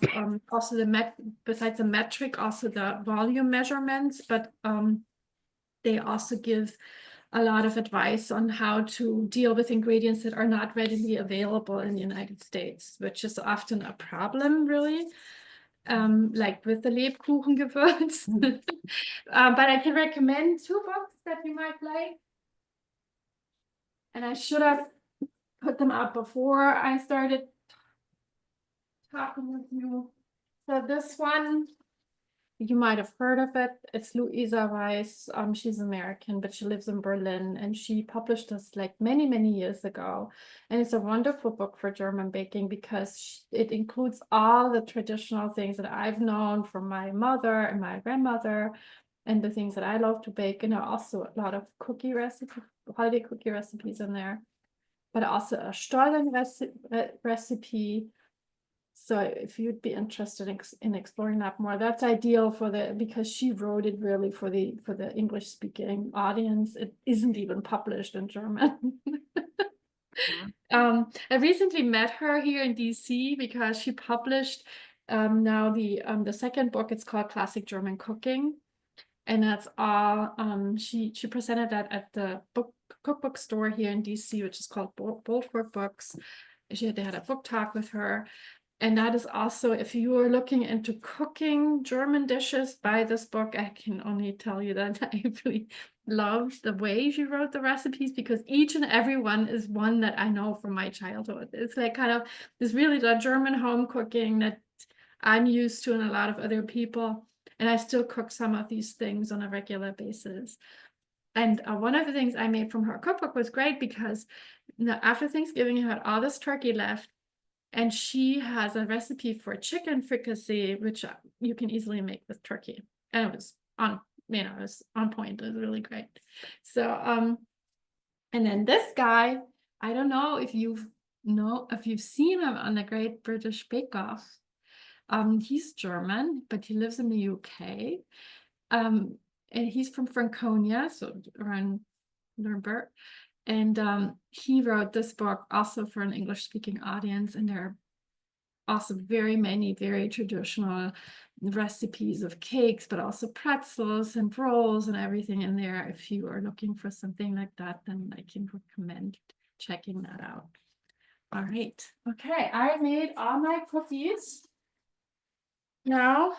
also besides the metric, also the volume measurements, but they also give a lot of advice on how to deal with ingredients that are not readily available in the United States, which is often a problem, really, like with the Lebkuchengewürz. But I can recommend two books that you might like. And I should have put them out before I started talking with you. So this one, you might have heard of it. It's Luisa Weiss. She's American, but she lives in Berlin, and she published this like many, many years ago. And it's a wonderful book for German baking because it includes all the traditional things that I've known from my mother and my grandmother, and the things that I love to bake. And there are also a lot of cookie recipes, holiday cookie recipes in there, but also a Stollen recipe. So if you'd be interested in exploring that more, that's ideal for because she wrote it really for the English speaking audience. It isn't even published in German. I recently met her here in DC because she published now the second book. It's called Classic German Cooking, and that's all. She presented that at the cookbook store here in DC, which is called Boldford Books. They had a book talk with her. And that is also, if you are looking into cooking German dishes, buy this book. I can only tell you that I really love the way she wrote the recipes, because each and every one is one that I know from my childhood. It's like kind of this really the German home cooking that I'm used to, and a lot of other people. And I still cook some of these things on a regular basis. And one of the things I made from her cookbook was great because after Thanksgiving, I had all this turkey left. And she has a recipe for chicken fricassee, which you can easily make with turkey. And it was on, it was on point. It was really great. So, and then this guy, I don't know if you've seen him on the Great British Bake Off. He's German, but he lives in the UK. And he's from Franconia, so around Nuremberg. And he wrote this book also for an English-speaking audience, and there are also very many very traditional recipes of cakes, but also pretzels and rolls and everything in there. If you are looking for something like that, then I can recommend checking that out. All right. Okay, I made all my cookies. Now,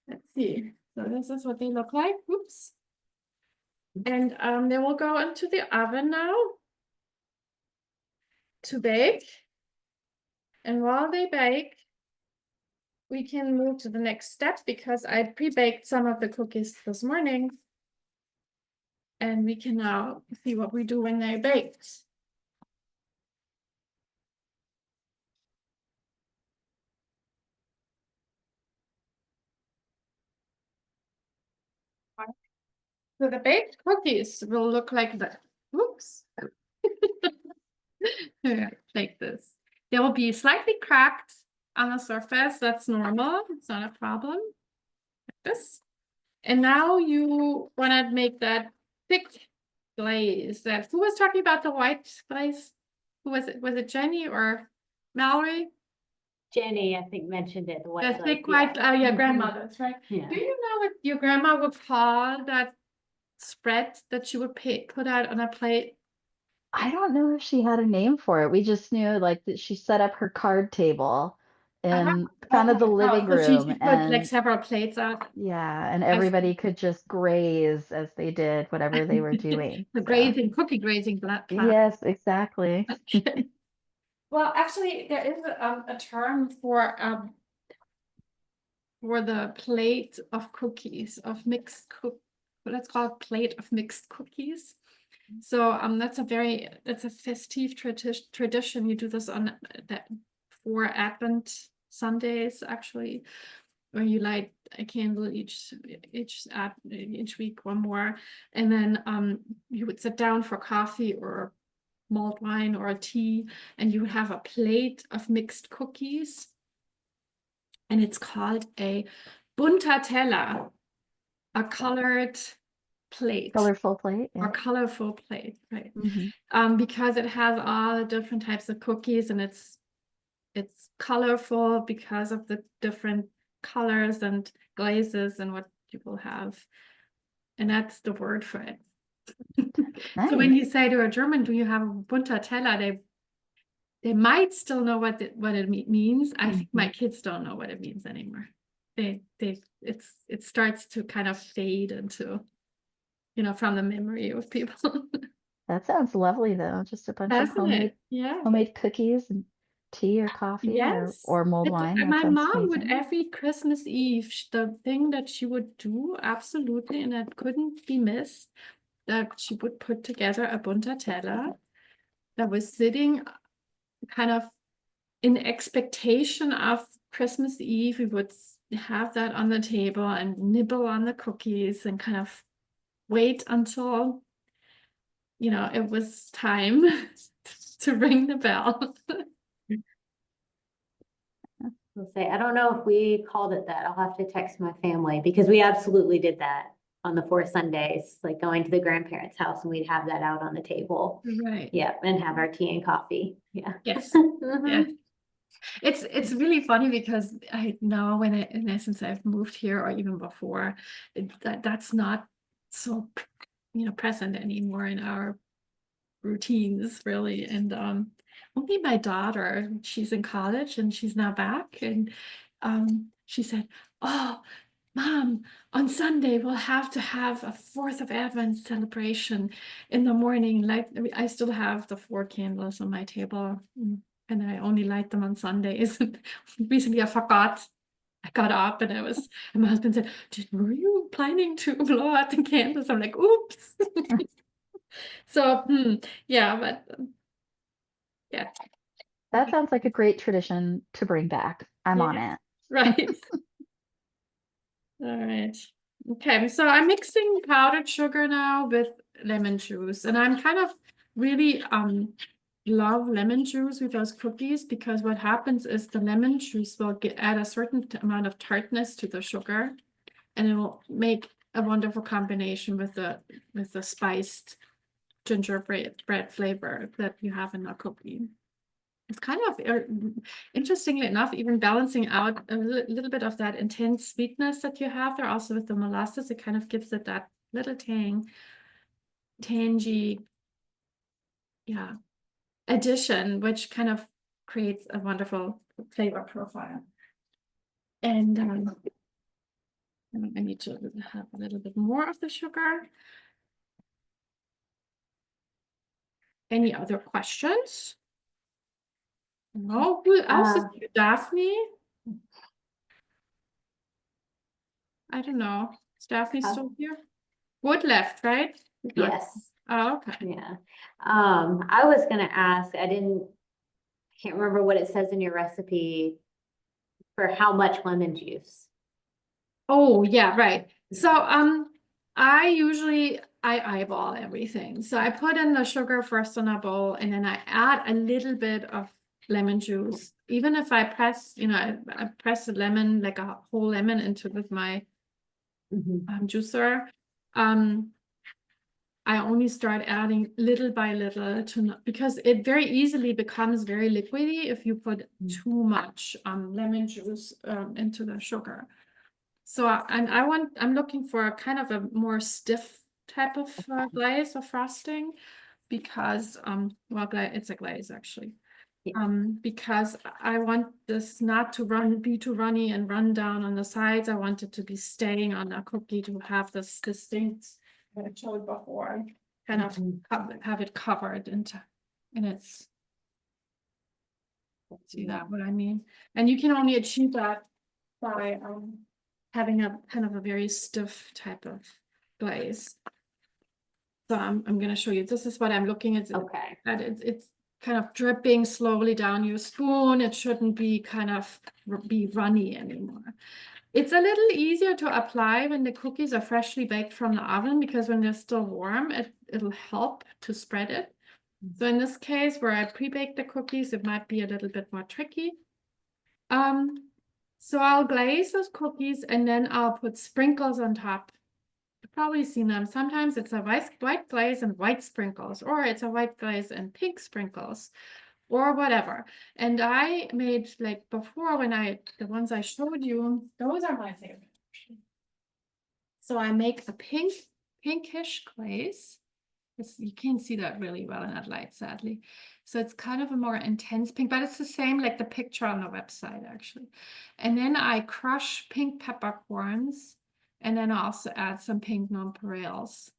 let's see. So this is what they look like. Oops. And they will go into the oven now to bake. And while they bake, we can move to the next step because I pre-baked some of the cookies this morning. And we can now see what we do when they're baked. So the baked cookies will look like that. Oops. Yeah, like this. They will be slightly cracked on the surface. That's normal. It's not a problem. Like this. And now you want to make that thick glaze. Who was talking about the white glaze? Who was it? Was it Jenny or Mallory? Jenny, I think, mentioned it. The white The glaze, thick yeah. white, oh yeah, grandmother's, right? Yeah. Do you know what your grandma would call that spread that she would put out on a plate? I don't know if she had a name for it. We just knew like that she set up her card table in kind of the living So she room, put like and several plates out. yeah, and everybody could just graze as they did whatever they were doing. The So, grazing, cookie grazing plat. yes, exactly. Well, actually, there is a term for the plate of cookies of mixed let's call it plate of mixed cookies. So that's a festive tradition. You do this on that for Advent Sundays, actually, where you light a candle each week, one more, and then you would sit down for coffee or mulled wine or a tea, and you would have a plate of mixed cookies, and it's called a bunter Teller, a colored plate. Colorful plate. Or Yeah. colorful plate, right? Mhm. Because it has all the different types of cookies, and it's colorful because of the different colors and glazes and what you will have. And that's the word for it. So when you Nice. say to a German, do you have a bunter Teller, they might still know what it means. I think my kids don't know what it means anymore. It starts to kind of fade into, from the memory of people. That sounds lovely though. Just a bunch of Doesn't it? Yeah. homemade cookies and tea or coffee Yes. or mulled wine. That My sounds mom would amazing. every Christmas Eve, the thing that she would do absolutely, and that couldn't be missed, that she would put together a bunta teller that was sitting kind of in expectation of Christmas Eve. We would have that on the table and nibble on the cookies and kind of wait until, it was time to ring the bell. I'll say, I don't know if we called it that. I'll have to text my family because we absolutely did that on the 4 Sundays, like going to the grandparents' house and we'd have that out on the table. Right. Yeah, and have our tea and coffee. Yeah. Yes. Mhm. Yeah. It's really funny because I know in essence I've moved here or even before, that's not so present anymore in our routines really. And only my daughter, she's in college and she's now back, and she said, "Oh, Mom, on Sunday we'll have to have a 4th of Advent celebration in the morning. Like I still have the 4 candles on my table, and I only light them on Sundays." Recently I forgot. I got up and and my husband said, "Were you planning to blow out the candles?" I'm like, "Oops." So, yeah, but yeah, That sounds like a great tradition to bring back. I'm on yeah, it. right. All right. Okay, so I'm mixing powdered sugar now with lemon juice, and I'm kind of really love lemon juice with those cookies, because what happens is the lemon juice will add a certain amount of tartness to the sugar, and it will make a wonderful combination with the spiced gingerbread flavor that you have in a cookie. It's kind of, interestingly enough, even balancing out a little bit of that intense sweetness that you have there also with the molasses. It kind of gives it that little tangy, yeah, addition, which kind of creates a wonderful flavor profile. And I need to have a little bit more of the sugar. Any other questions? No, who else is here? Daphne? I don't know. Is Daphne still here? Wood left, right? Yes, Oh, okay. yeah. I was gonna ask, can't remember what it says in your recipe for how much lemon juice. Oh, yeah, right. So, I eyeball everything. So I put in the sugar first in a bowl, and then I add a little bit of lemon juice. Even if I press, I press a lemon, like a whole lemon into with my juicer. I only start adding little by little because it very easily becomes very liquidy if you put too much lemon juice into the sugar. So I'm looking for a kind of a more stiff type of glaze or frosting, because it's a glaze actually. Yeah. Because I want this not to be too runny and run down on the sides. I want it to be staying on the cookie to have this distinct that I showed before, kind of have it covered in its. See that what I mean? And you can only achieve that by having a kind of a very stiff type of glaze. So I'm going to show you. This is what I'm looking at. Okay. That it's kind of dripping slowly down your spoon. It shouldn't be kind of be runny anymore. It's a little easier to apply when the cookies are freshly baked from the oven, because when they're still warm, it'll help to spread it. So in this case, where I pre-baked the cookies, it might be a little bit more tricky. So I'll glaze those cookies and then I'll put sprinkles on top. You've probably seen them. Sometimes it's a white glaze and white sprinkles, or it's a white glaze and pink sprinkles, or whatever. And I made, like before, the ones I showed you, those are my favorite. So I make a pinkish glaze. You can't see that really well in that light, sadly. So it's kind of a more intense pink, but it's the same like the picture on the website, actually. And then I crush pink peppercorns, and then I also add some pink nonpareils.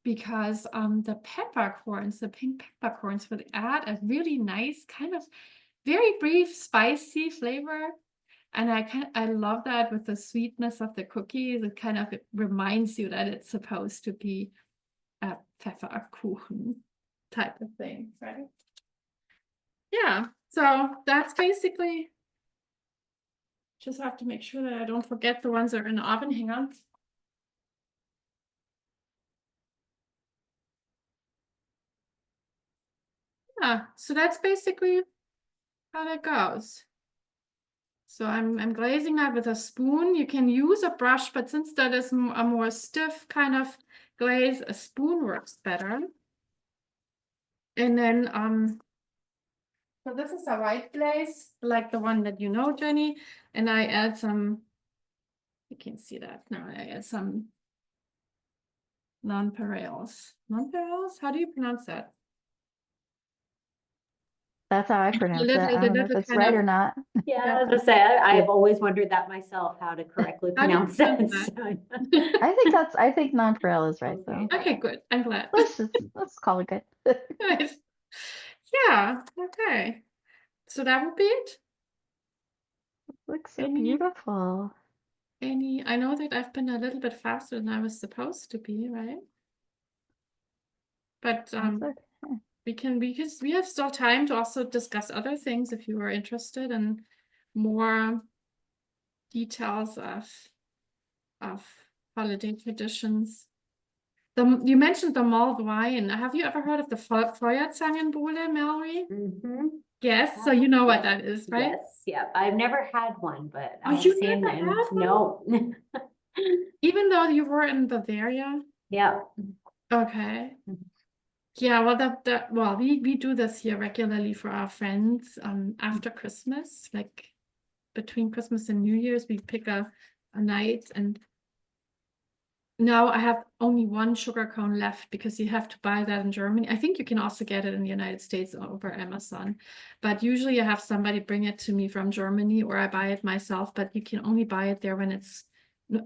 because the peppercorns, the pink peppercorns would add a really nice kind of very brief spicy flavor. And I love that with the sweetness of the cookies. It kind of reminds you that it's supposed to be a Pfefferkuchen type of thing, right? Yeah, so that's basically, just have to make sure that I don't forget the ones that are in the oven. Hang on. Yeah, so that's basically how that goes. So I'm glazing that with a spoon. You can use a brush, but since that is a more stiff kind of glaze, a spoon works better. And then so this is a white glaze, like the one that you know, Jenny. And I add some, you can see that now, I add some nonpareils. Nonpareils? How do you pronounce that? That's how I pronounce it. little- I don't know if little it's kind right of- or not. Yeah, I was gonna say, I've always wondered that myself, how to correctly How do you pronounce that. pronounce So- I think nonpareil is right Okay. though. Okay, good. I'm glad. Let's call it good. Good. Yeah, okay. So that would be it. Looks so Any- beautiful. I know that I've been a little bit faster than I was supposed to be, right? But That's okay. because we have still time to also discuss other things if you are interested in more details of holiday traditions. You mentioned the mulled wine. Have you ever heard of the Feuerzangenbowle, Mallory? Mhm. Yes, so you know what that is, right? Yes, yeah, I've never had one, but Oh, I've you seen never them. had one? No. Even though you were in Bavaria? Yeah. Okay. Mhm. Yeah, well, we do this here regularly for our friends after Christmas, like between Christmas and New Year's, we pick a night. And now I have only one sugar cone left because you have to buy that in Germany. I think you can also get it in the United States over Amazon, but usually I have somebody bring it to me from Germany or I buy it myself, but you can only buy it there when it's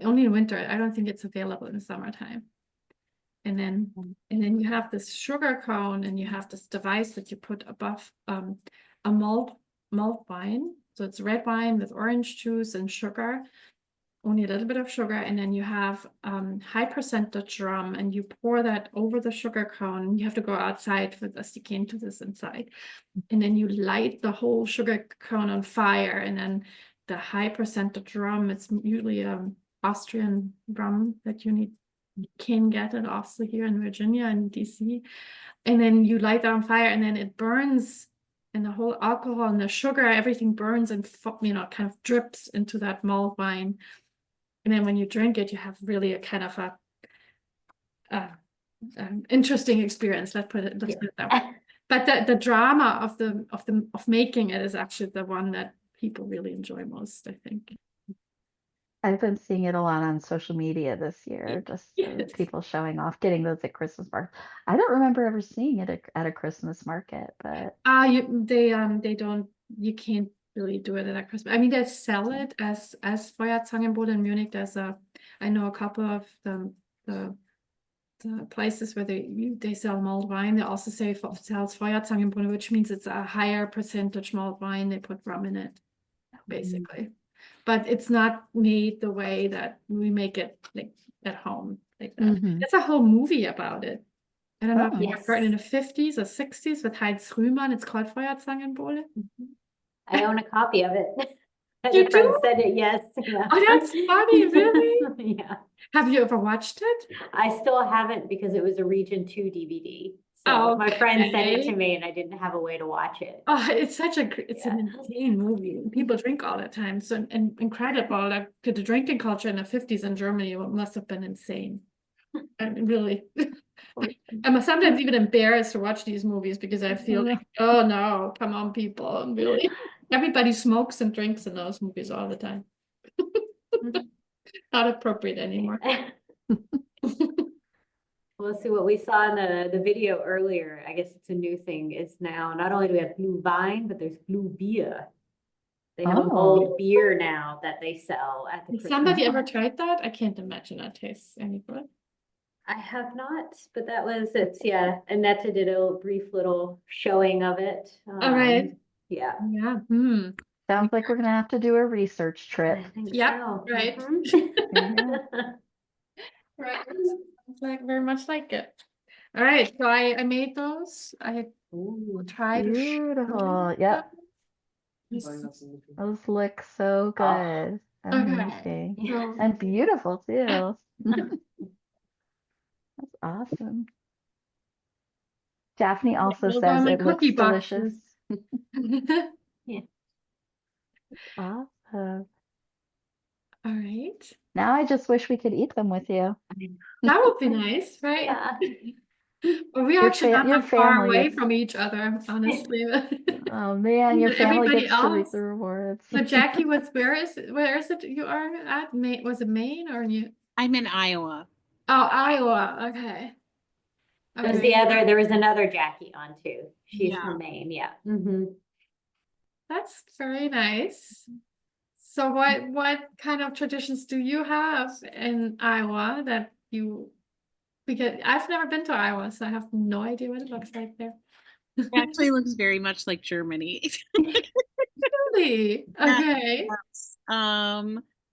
only in winter. I don't think it's available in summertime. And then you have this sugar cone and you have this device that you put above a mulled wine. So it's red wine with orange juice and sugar, only a little bit of sugar. And then you have high percentage rum and you pour that over the sugar cone. You have to go outside with us. You can't do this inside. And then you light the whole sugar cone on fire. And then the high percentage rum, it's usually Austrian rum that you can get it also here in Virginia and DC. And then you light that on fire and then it burns, and the whole alcohol and the sugar, everything burns and kind of drips into that mulled wine. And then when you drink it, you have really a kind of a interesting experience. Let's put it that way. But the drama of making it is actually the one that people really enjoy most, I think. I've been seeing it a lot on social media this year, just Yes. people showing off, getting those at Christmas markets. I don't remember ever seeing it at a Christmas market, but They don't, you can't really do it at Christmas. I mean, they sell it as Feuerzangenbowle in Munich. I know a couple of the places where they sell mulled wine. They also sells Feuerzangenbowle, which means it's a higher percentage mulled wine. They put rum in it, basically. But it's not made the way that we make it like at home like that. Mhm. There's a whole movie about it. I don't know if Oh. you've heard, in the 50s or 60s with Heinz Rühmann. It's called Feuerzangenbowle. I own a copy of it. You A friend do? said it, yes. Yeah. Oh, that's funny, really? Yeah. Have you ever watched it? I still haven't because it was a Region 2 DVD. So my friend sent it to Okay. me and I didn't have a way to watch it. Oh, it's it's an Yeah. insane movie. People drink all the time. So and incredible. Like the drinking culture in the 50s in Germany must have been insane. And really. I'm sometimes even embarrassed to watch these movies because I feel like, oh no, come on, people. Really. Everybody smokes and drinks in those movies all the time. Not appropriate anymore. We'll see what we saw in the video earlier. I guess it's a new thing. Is now not only do we have blue wine, but there's blue beer. They have a mulled beer now that they sell at the Has Christmas somebody ever market. tried that? I can't imagine that tastes any good. I have not, but yeah, Annetta did a brief little showing of it. All right. Yeah. Yeah. Sounds like we're gonna have to do a research I trip. think Yep, so. right. Mhm. Right. Sounds like very much like it. All right. So I made those. I will try to show Beautiful. you Yep. those. Those look so good. Amazing. So And beautiful too. That's awesome. Daphne also they'll go in says my it looks cookie delicious. boxes. Awesome. All right. Now I just wish we could eat them with you. That would be nice, right? Yeah. Well, we are Your actually not your that far family away gets- from each other, honestly. Oh man, your But family everybody gets to reap else. the rewards. So Jackie, where is it you are at? Maine, was it Maine or New? I'm in Iowa. Oh, Iowa. Okay. There was another Jackie on too. She's Yeah. from Maine, yeah. Mm-hmm. That's very nice. So what kind of traditions do you have in Iowa that you, because I've never been to Iowa, so I have no idea what it looks like there. It actually looks very much like Germany. Really? Okay. Yes.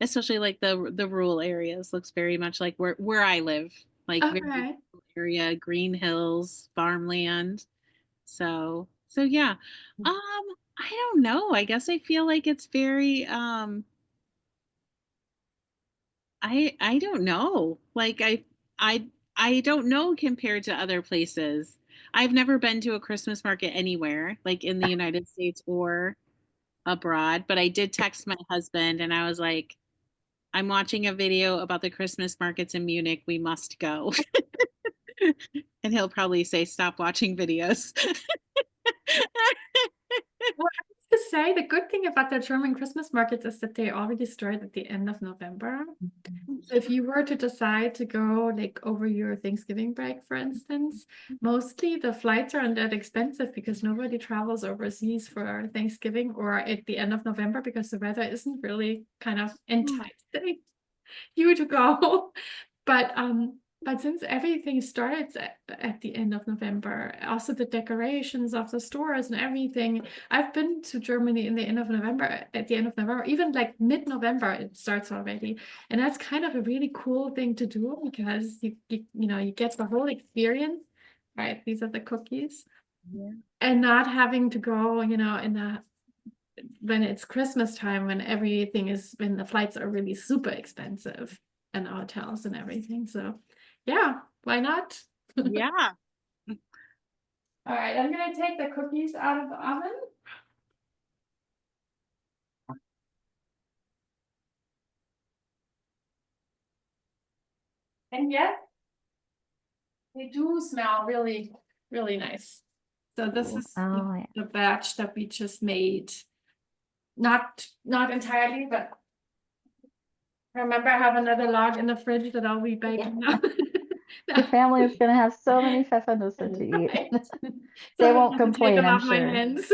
Especially like the rural areas looks very much like where I live, like very Okay. rural area, green hills, farmland. So yeah. I don't know. I guess I feel like it's very I don't know. Like I don't know compared to other places. I've never been to a Christmas market anywhere, like in the United States or abroad, but I did text my husband and I was like, I'm watching a video about the Christmas markets in Munich. We must go. And he'll probably say, stop watching videos. Well, I have to say, the good thing about the German Christmas markets is that they already start at the end of November. So if you were to decide to go like over your Thanksgiving break, for instance, mostly the flights aren't that expensive because nobody travels overseas for Thanksgiving or at the end of November because the weather isn't really kind of enticing you to go. But since everything starts at the end of November, also the decorations of the stores and everything, I've been to Germany in the end of November, at the end of November, even like mid-November, it starts already. And that's kind of a really cool thing to do because you get the whole experience, right? These are the cookies. Yeah. And not having to go, when it's Christmas time, when when the flights are really super expensive and hotels and everything. So yeah, why not? Yeah. All right, I'm gonna take the cookies out of the oven. And yes, they do smell really, really nice. So this is Oh, yeah. the batch that we just made. Not entirely, but remember I have another log in the fridge that I'll be baking now. Your family is gonna have so many Pfeffernusse to eat. Right. They So I won't have to take complain, them I'm off my sure. hands.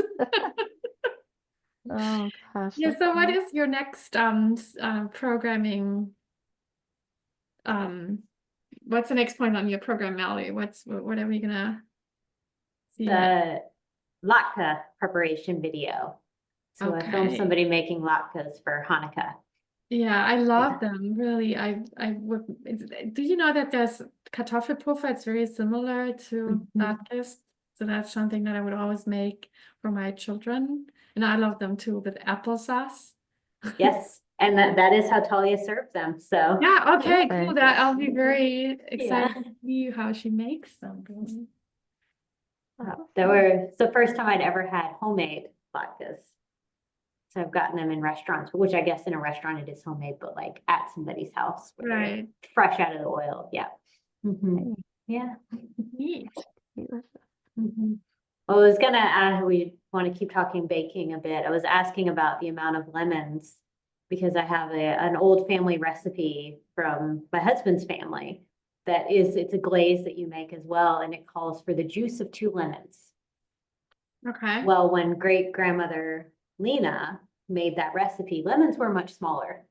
Oh gosh. Yeah, that's so what great. is your next programming? What's the next point on your program, Mallory? What are we gonna see next? The latke preparation video. So I filmed Okay. somebody making latkes for Hanukkah. Yeah, I love them, really. I would, do you know that there's Kartoffelpuffer? It's very similar to Mhm. latkes. So that's something that I would always make for my children. And I love them too with applesauce. Yes, and that is how Talia served them, so. Yeah, okay, cool. Perfect. That I'll be very Yeah. excited to see how she makes them. Really. That were, it's the first time I'd ever had homemade latkes. So I've gotten them in restaurants, which I guess in a restaurant it is homemade, but like at somebody's house. where they're Right. Fresh out of the oil, yeah. Mhm. Hey, Yeah. Neat. delicious. Mhm. Well, I was gonna add, we want to keep talking baking a bit. I was asking about the amount of lemons because I have an old family recipe from my husband's family it's a glaze that you make as well, and it calls for the juice of 2 lemons. Okay. Well, when great grandmother Lena made that recipe, lemons were much smaller.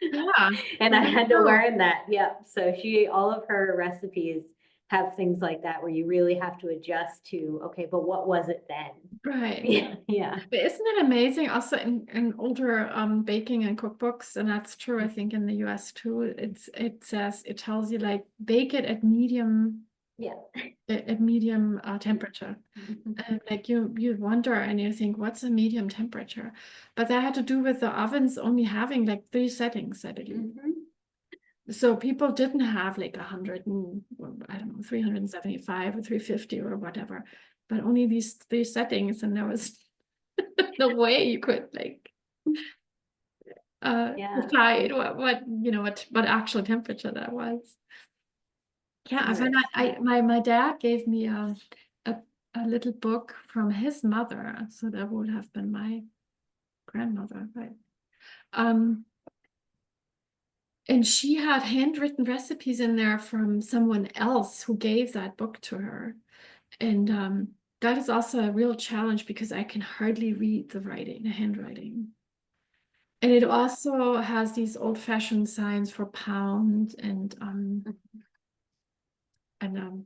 Yeah. And I That's had to true. learn that, yep. So all of her recipes have things like that where you really have to adjust to, okay, but what was it then? Right. Yeah, yeah. But isn't it amazing also in older baking and cookbooks, and that's true, I think in the US too, it tells you like bake it at medium Yeah. temperature. And like you wonder and you think, what's a medium temperature? But that had to do with the ovens only having like 3 settings, I believe. Mhm. So people didn't have like 100 and I don't know, 375 or 350 or whatever, but only these 3 settings, and there was no way you could like Yeah. decide what actual temperature that was. Yeah, I find my dad gave me a little book from his mother, so that would have been my grandmother, right? And she had handwritten recipes in there from someone else who gave that book to her. And that is also a real challenge because I can hardly read the handwriting. And it also has these old-fashioned signs for pound and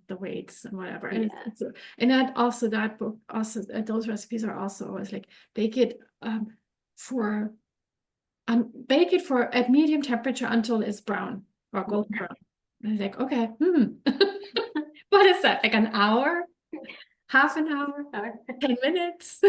the weights and whatever. And and that book also those recipes are also always like bake it for at medium temperature until it's brown or golden brown. And I was like, okay, what is that? Like an hour? Half an hour? 10 minutes?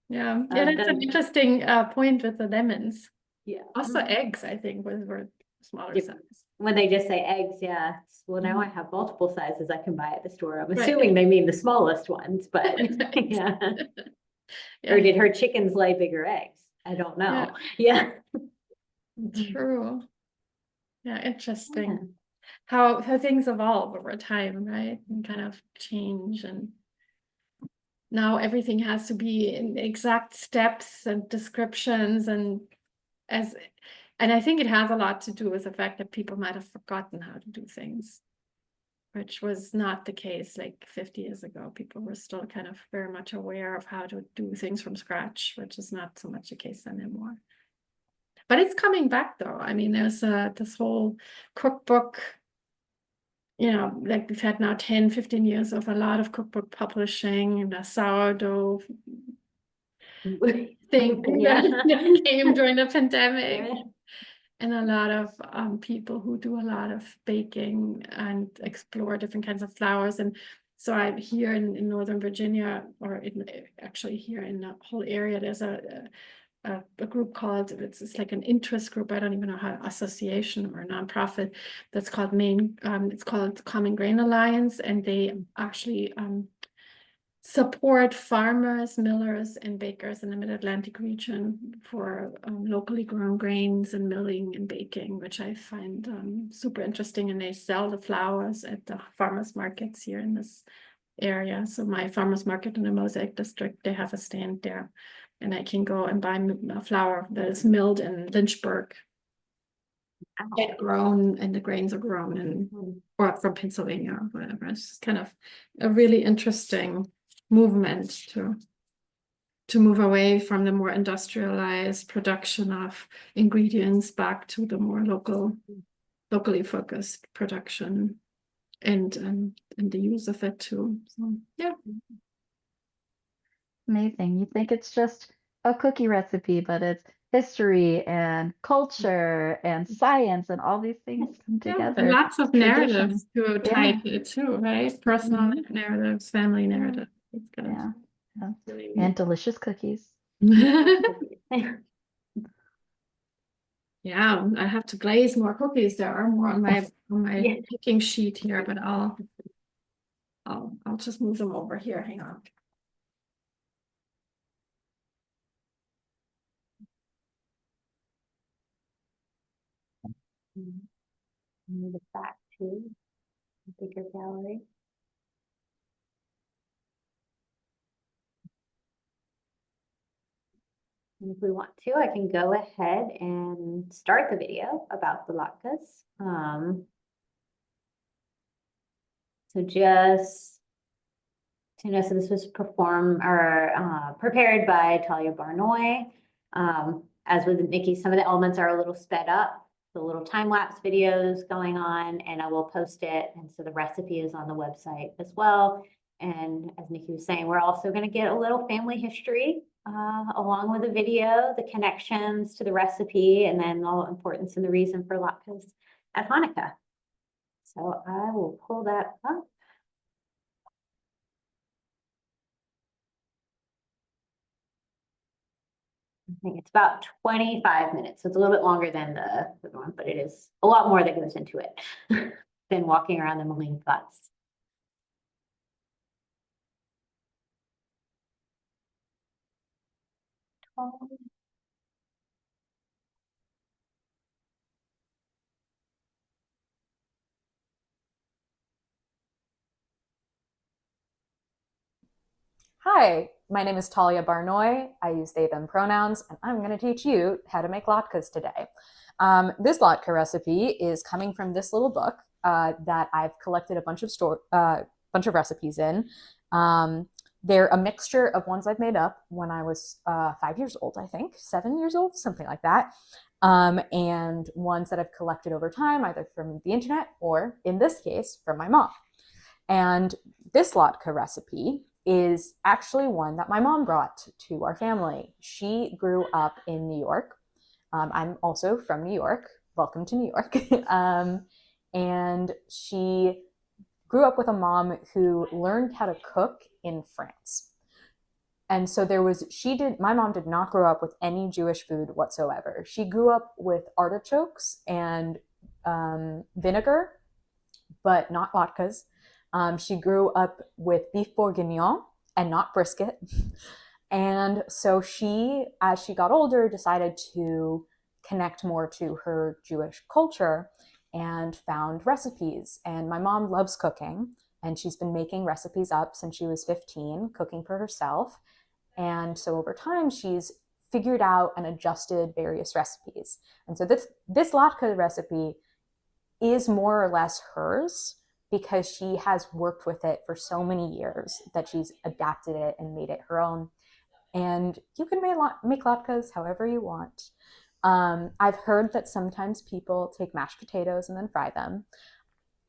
Yeah, that's an interesting point with the lemons. Yeah. Also eggs, I think, were smaller Yep. size. When they just say eggs, yeah. Well, now I Mhm. have multiple sizes I can buy at the store. I'm Right. assuming they mean the smallest ones, but Right. yeah. Yeah. Or did her chickens lay bigger eggs? I don't know. Yeah. True. Yeah, interesting. Yeah. How things evolve over time, right? And kind of change, and now everything has to be in exact steps and descriptions, and I think it has a lot to do with the fact that people might have forgotten how to do things, which was not the case like 50 years ago. People were still kind of very much aware of how to do things from scratch, which is not so much the case anymore. But it's coming back though. I mean, there's this whole cookbook, like we've had now 10, 15 years of a lot of cookbook publishing, and the sourdough thing Yeah. that came during the pandemic. Yeah. And a lot of people who do a lot of baking and explore different kinds of flours. And so I'm here in Northern Virginia, or actually here in the whole area, there's a group called, it's like an interest group, I don't even know how, association or nonprofit, that's called it's called Common Grain Alliance, and they actually support farmers, millers, and bakers in the Mid-Atlantic region for locally grown grains and milling and baking, which I find super interesting. And they sell the flours at the farmers markets here in this area. So my farmers market in the Mosaic district, they have a stand there, and I can go and buy a flour that is milled in Lynchburg, get grown, and the grains are grown or from Pennsylvania or whatever. It's kind of a really interesting movement to move away from the more industrialized production of ingredients back to the more locally focused production and the use of it too. So yeah. Amazing. You think it's just a cookie recipe, but it's history and culture and science and all these things come Yeah, together. and lots of Tradition. narratives to tie to it too, right? Personal narratives, family narratives. It's good. Yeah. Really And delicious cookies. Yeah, I have to glaze more cookies. There are more on my Yeah. picking sheet here, but I'll just move them over here. Hang on. Move it back to the bigger gallery. And if we want to, I can go ahead and start the video about the latkes. So just to know, so this was prepared by Talia Barnoy. as with Nikki, some of the elements are a little sped up, the little time-lapse videos going on, and I will post it. And so the recipe is on the website as well. And as Nikki was saying, we're also going to get a little family history along with the video, the connections to the recipe, and then the importance and the reason for latkes at Hanukkah. So I will pull that up. I think it's about 25 minutes. So it's a little bit longer than the one, but it is a lot more that goes into it than walking around the Moline Flats. Hi, my name is Talia Barnoy. I use they, them pronouns, and I'm going to teach you how to make latkes today. This latke recipe is coming from this little book that I've collected a bunch of recipes in. They're a mixture of ones I've made up when I was 5 years old, I think, 7 years old, something like that. And ones that I've collected over time, either from the internet or, in this case, from my mom. And this latke recipe is actually one that my mom brought to our family. She grew up in New York. I'm also from New York. Welcome to New York. And she grew up with a mom who learned how to cook in France. And so my mom did not grow up with any Jewish food whatsoever. She grew up with artichokes and vinegar, but not latkes. She grew up with beef bourguignon and not brisket. And so she, as she got older, decided to connect more to her Jewish culture and found recipes. And my mom loves cooking, and she's been making recipes up since she was 15, cooking for herself. And so over time, she's figured out and adjusted various recipes. And so this latke recipe is more or less hers, because she has worked with it for so many years that she's adapted it and made it her own. And you can make latkes however you want. I've heard that sometimes people take mashed potatoes and then fry them.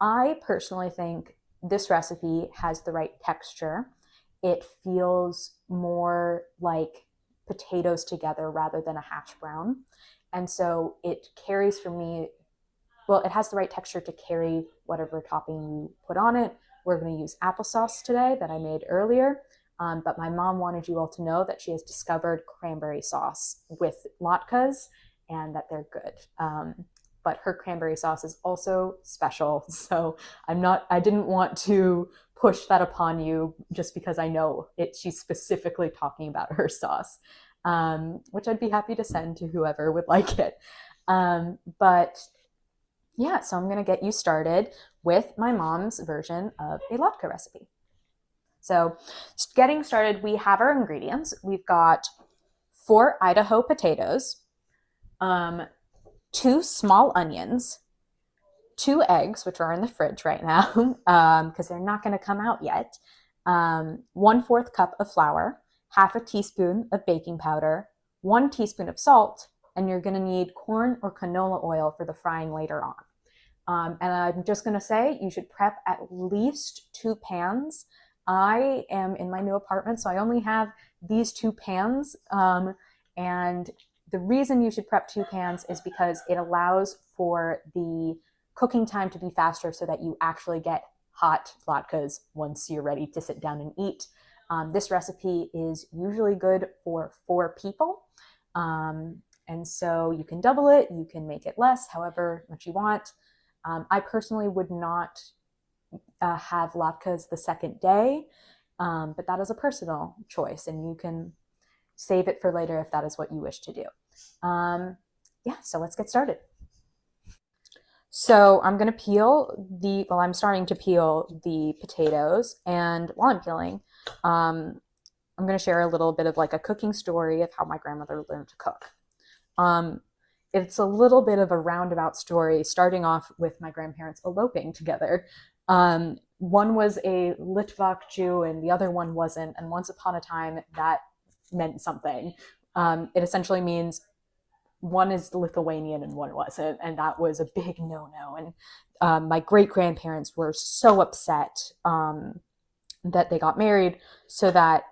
I personally think this recipe has the right texture. It feels more like potatoes together rather than a hash brown. And so it carries for me, well, it has the right texture to carry whatever topping you put on it. We're going to use applesauce today that I made earlier. But my mom wanted you all to know that she has discovered cranberry sauce with latkes and that they're good. But her cranberry sauce is also special. So I didn't want to push that upon you just because I know she's specifically talking about her sauce, which I'd be happy to send to whoever would like it. But yeah, so I'm going to get you started with my mom's version of a latke recipe. So getting started, we have our ingredients. We've got 4 Idaho potatoes, 2 small onions, 2 eggs, which are in the fridge right now because they're not going to come out yet, 1/4 cup of flour, 1/2 teaspoon of baking powder, 1 teaspoon of salt, and you're going to need corn or canola oil for the frying later on. And I'm just going to say you should prep at least 2 pans. I am in my new apartment, so I only have these 2 pans. And the reason you should prep 2 pans is because it allows for the cooking time to be faster so that you actually get hot latkes once you're ready to sit down and eat. This recipe is usually good for 4 people. And so you can double it, you can make it less, however much you want. I personally would not have latkes the second day, but that is a personal choice, and you can save it for later if that is what you wish to do. Yeah, so let's get started. So I'm going to I'm starting to peel the potatoes, and while I'm peeling, I'm going to share a little bit of like a cooking story of how my grandmother learned to cook. It's a little bit of a roundabout story, starting off with my grandparents eloping together. One was a Litvak Jew and the other one wasn't. And once upon a time, that meant something. It essentially means one is Lithuanian and one wasn't, and that was a big no-no. And my great-grandparents were so upset that they got married, so that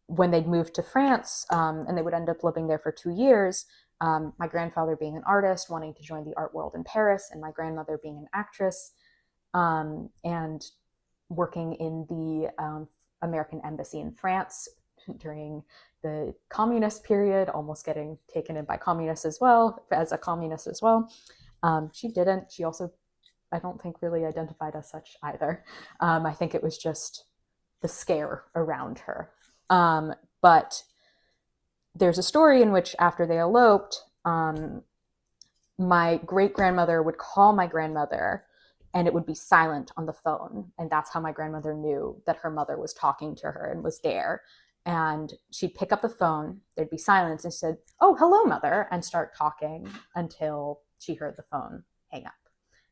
when they'd moved to France, and they would end up living there for 2 years, my grandfather being an artist, wanting to join the art world in Paris, and my grandmother being an actress, and working in the American embassy in France during the communist period, almost getting taken in by communists as well, as a communist as well. She didn't. She also, I don't think, really identified as such either. I think it was just the scare around her. But there's a story in which after they eloped, my great-grandmother would call my grandmother and it would be silent on the phone. And that's how my grandmother knew that her mother was talking to her and was there. And she'd pick up the phone, there'd be silence, and she said, "Oh, hello, mother," and start talking until she heard the phone hang up.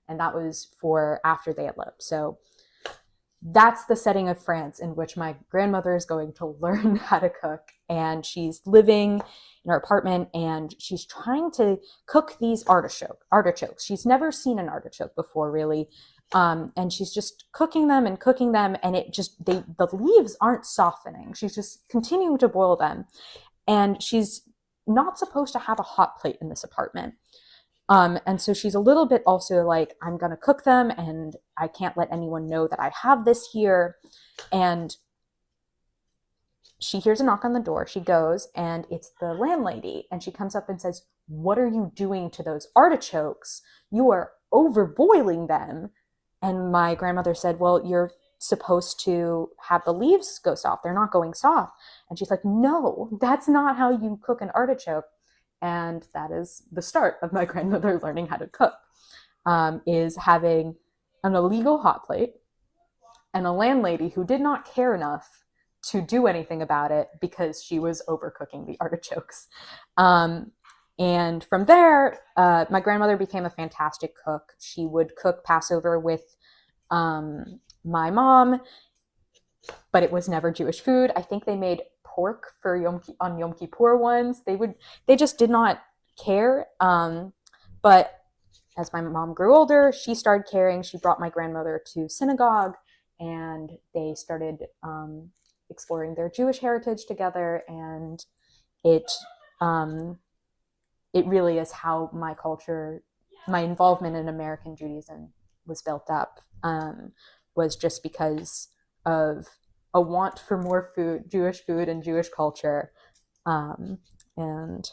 And that was for after they eloped. So that's the setting of France in which my grandmother is going to learn how to cook. And she's living in her apartment and she's trying to cook these artichokes. She's never seen an artichoke before, really. And she's just cooking them, and it just, the leaves aren't softening. She's just continuing to boil them. And she's not supposed to have a hot plate in this apartment. And so she's a little bit also like, I'm going to cook them and I can't let anyone know that I have this here. And she hears a knock on the door. She goes, and it's the landlady. And she comes up and says, "What are you doing to those artichokes? You are overboiling them." And my grandmother said, "Well, you're supposed to have the leaves go soft. They're not going soft." And she's like, "No, that's not how you cook an artichoke." And that is the start of my grandmother learning how to cook, is having an illegal hot plate and a landlady who did not care enough to do anything about it because she was overcooking the artichokes. And from there, my grandmother became a fantastic cook. She would cook Passover with my mom, but it was never Jewish food. I think they made pork for on Yom Kippur ones. They just did not care. But as my mom grew older, she started caring. She brought my grandmother to synagogue, and they started exploring their Jewish heritage together. And it really is how my culture, my involvement in American Judaism was built up, was just because of a want for more food, Jewish food and Jewish culture. And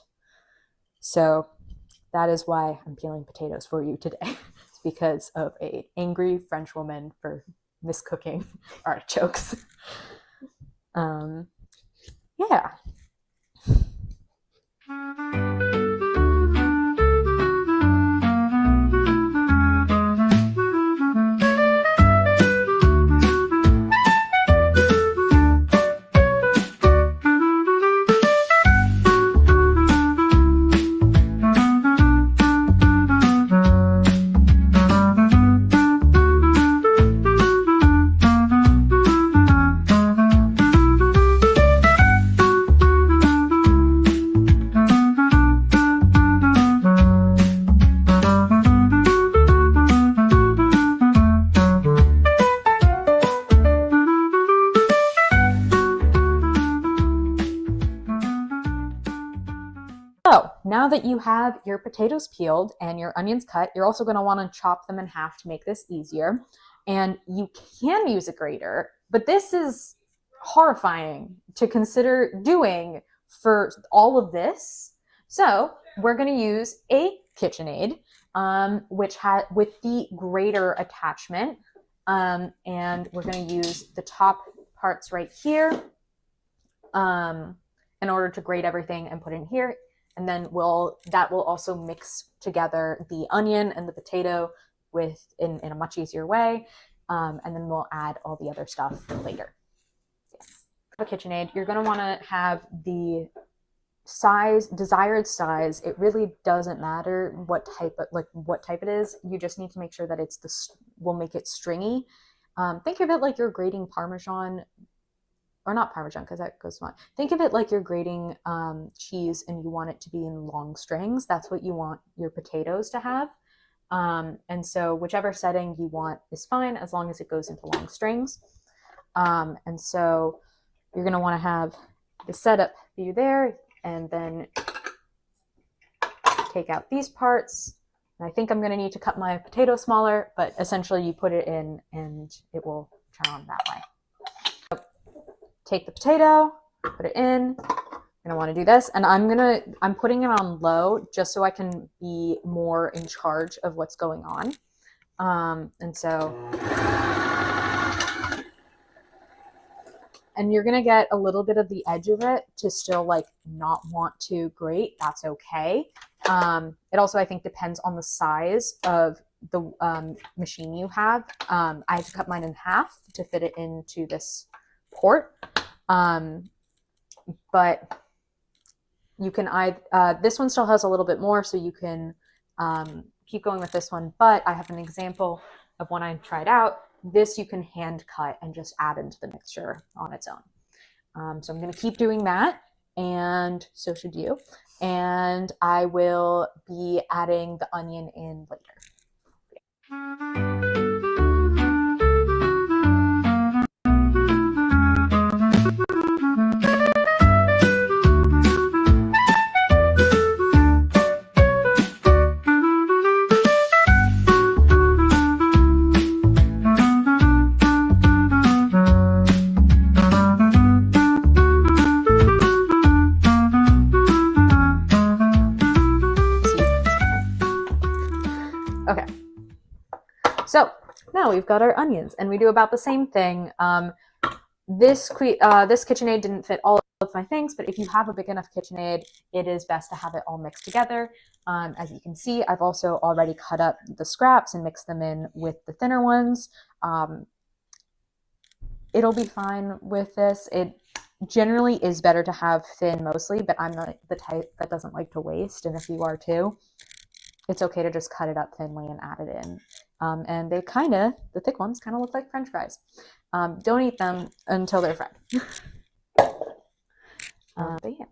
so that is why I'm peeling potatoes for you today. It's because of an angry French woman for miscooking artichokes. Yeah. So now that you have your potatoes peeled and your onions cut, you're also going to want to chop them in half to make this easier. And you can use a grater, but this is horrifying to consider doing for all of this. So we're going to use a KitchenAid, which had with the grater attachment, and we're going to use the top parts right here in order to grate everything and put in here. And then that will also mix together the onion and the potato in a much easier way. And then we'll add all the other stuff later. Yes. For KitchenAid, you're going to want to have the desired size. It really doesn't matter what type it is. You just need to make sure that will make it stringy. Think of it like you're grating Parmesan. or not Parmesan because that goes fine. Think of it like you're grating cheese and you want it to be in long strings. That's what you want your potatoes to have. And so whichever setting you want is fine as long as it goes into long strings. And so you're going to want to have the setup view there, and then take out these parts. And I think I'm going to need to cut my potato smaller, but essentially you put it in and it will turn on that way. So take the potato, put it in. I'm gonna want to do this, and I'm putting it on low just so I can be more in charge of what's going on. And you're gonna get a little bit of the edge of it to still like not want to grate. That's okay. It also, I think, depends on the size of the machine you have. I had to cut mine in half to fit it into this port. But you can this one still has a little bit more, so you can keep going with this one. But I have an example of one I tried out. This you can hand cut and just add into the mixture on its own. So I'm going to keep doing that, and so should you. And I will be adding the onion in later. Okay, so now we've got our onions, and we do about the same thing. This KitchenAid didn't fit all of my things, but if you have a big enough KitchenAid, it is best to have it all mixed together. As you can see, I've also already cut up the scraps and mixed them in with the thinner ones. It'll be fine with this. It generally is better to have thin mostly, but I'm not the type that doesn't like to waste, and if you are too, it's okay to just cut it up thinly and add it in. And they the thick ones kind of look like French fries. Don't eat them until they're fried. But yeah.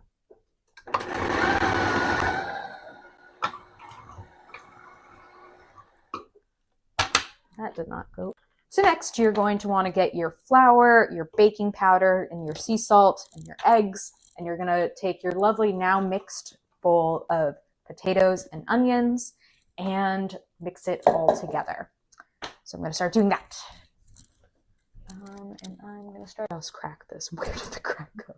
That did not go. So next you're going to want to get your flour, your baking powder, and your sea salt, and your eggs. And you're going to take your lovely now mixed bowl of potatoes and onions and mix it all together. So I'm going to start doing that. And I'm going to start. Let's crack this. Where did the crack go?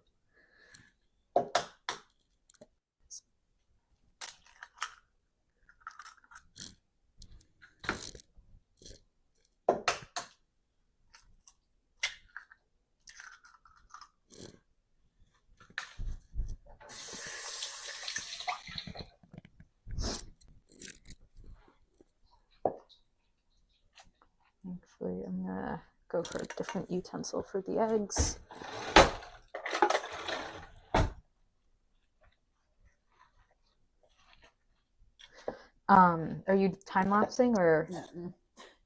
Actually, I'm gonna go for a different utensil for the eggs. Are you time-lapsing or? No,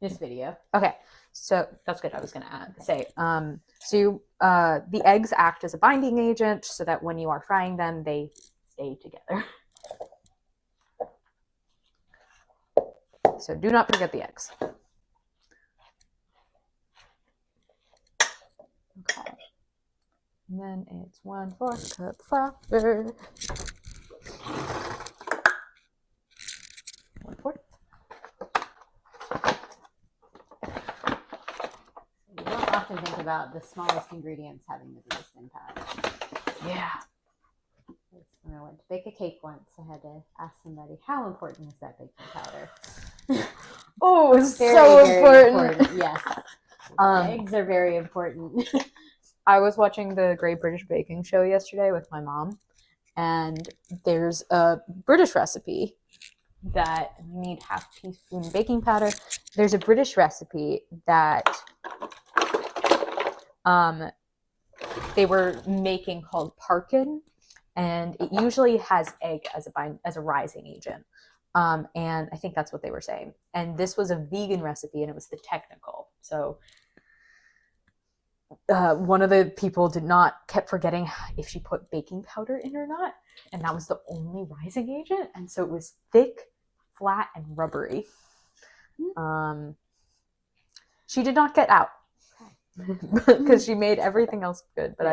just video. Okay, so that's good. I was gonna say, the eggs act as a binding agent so that when you are frying them, they stay together. So do not forget the eggs. Okay. And then it's 1/4 cup flour. 1/4. You don't often think about the smallest ingredients having the biggest impact. Yeah. When I went to bake a cake once, I had to ask somebody, how important is that baking powder? Oh, it's Very, so very important. Yes. Eggs are very important. I was watching the Great British Baking Show yesterday with my mom, and there's a British recipe that you need 1/2 teaspoon baking powder. There's a British recipe that they were making called parkin, and it usually has egg as a rising agent. And I think that's what they were saying. And this was a vegan recipe, and it was the technical. So one of the people kept forgetting if she put baking powder in or not, and that was the only rising agent, and so it was thick, flat, and rubbery. She did not get out because she made everything else good, but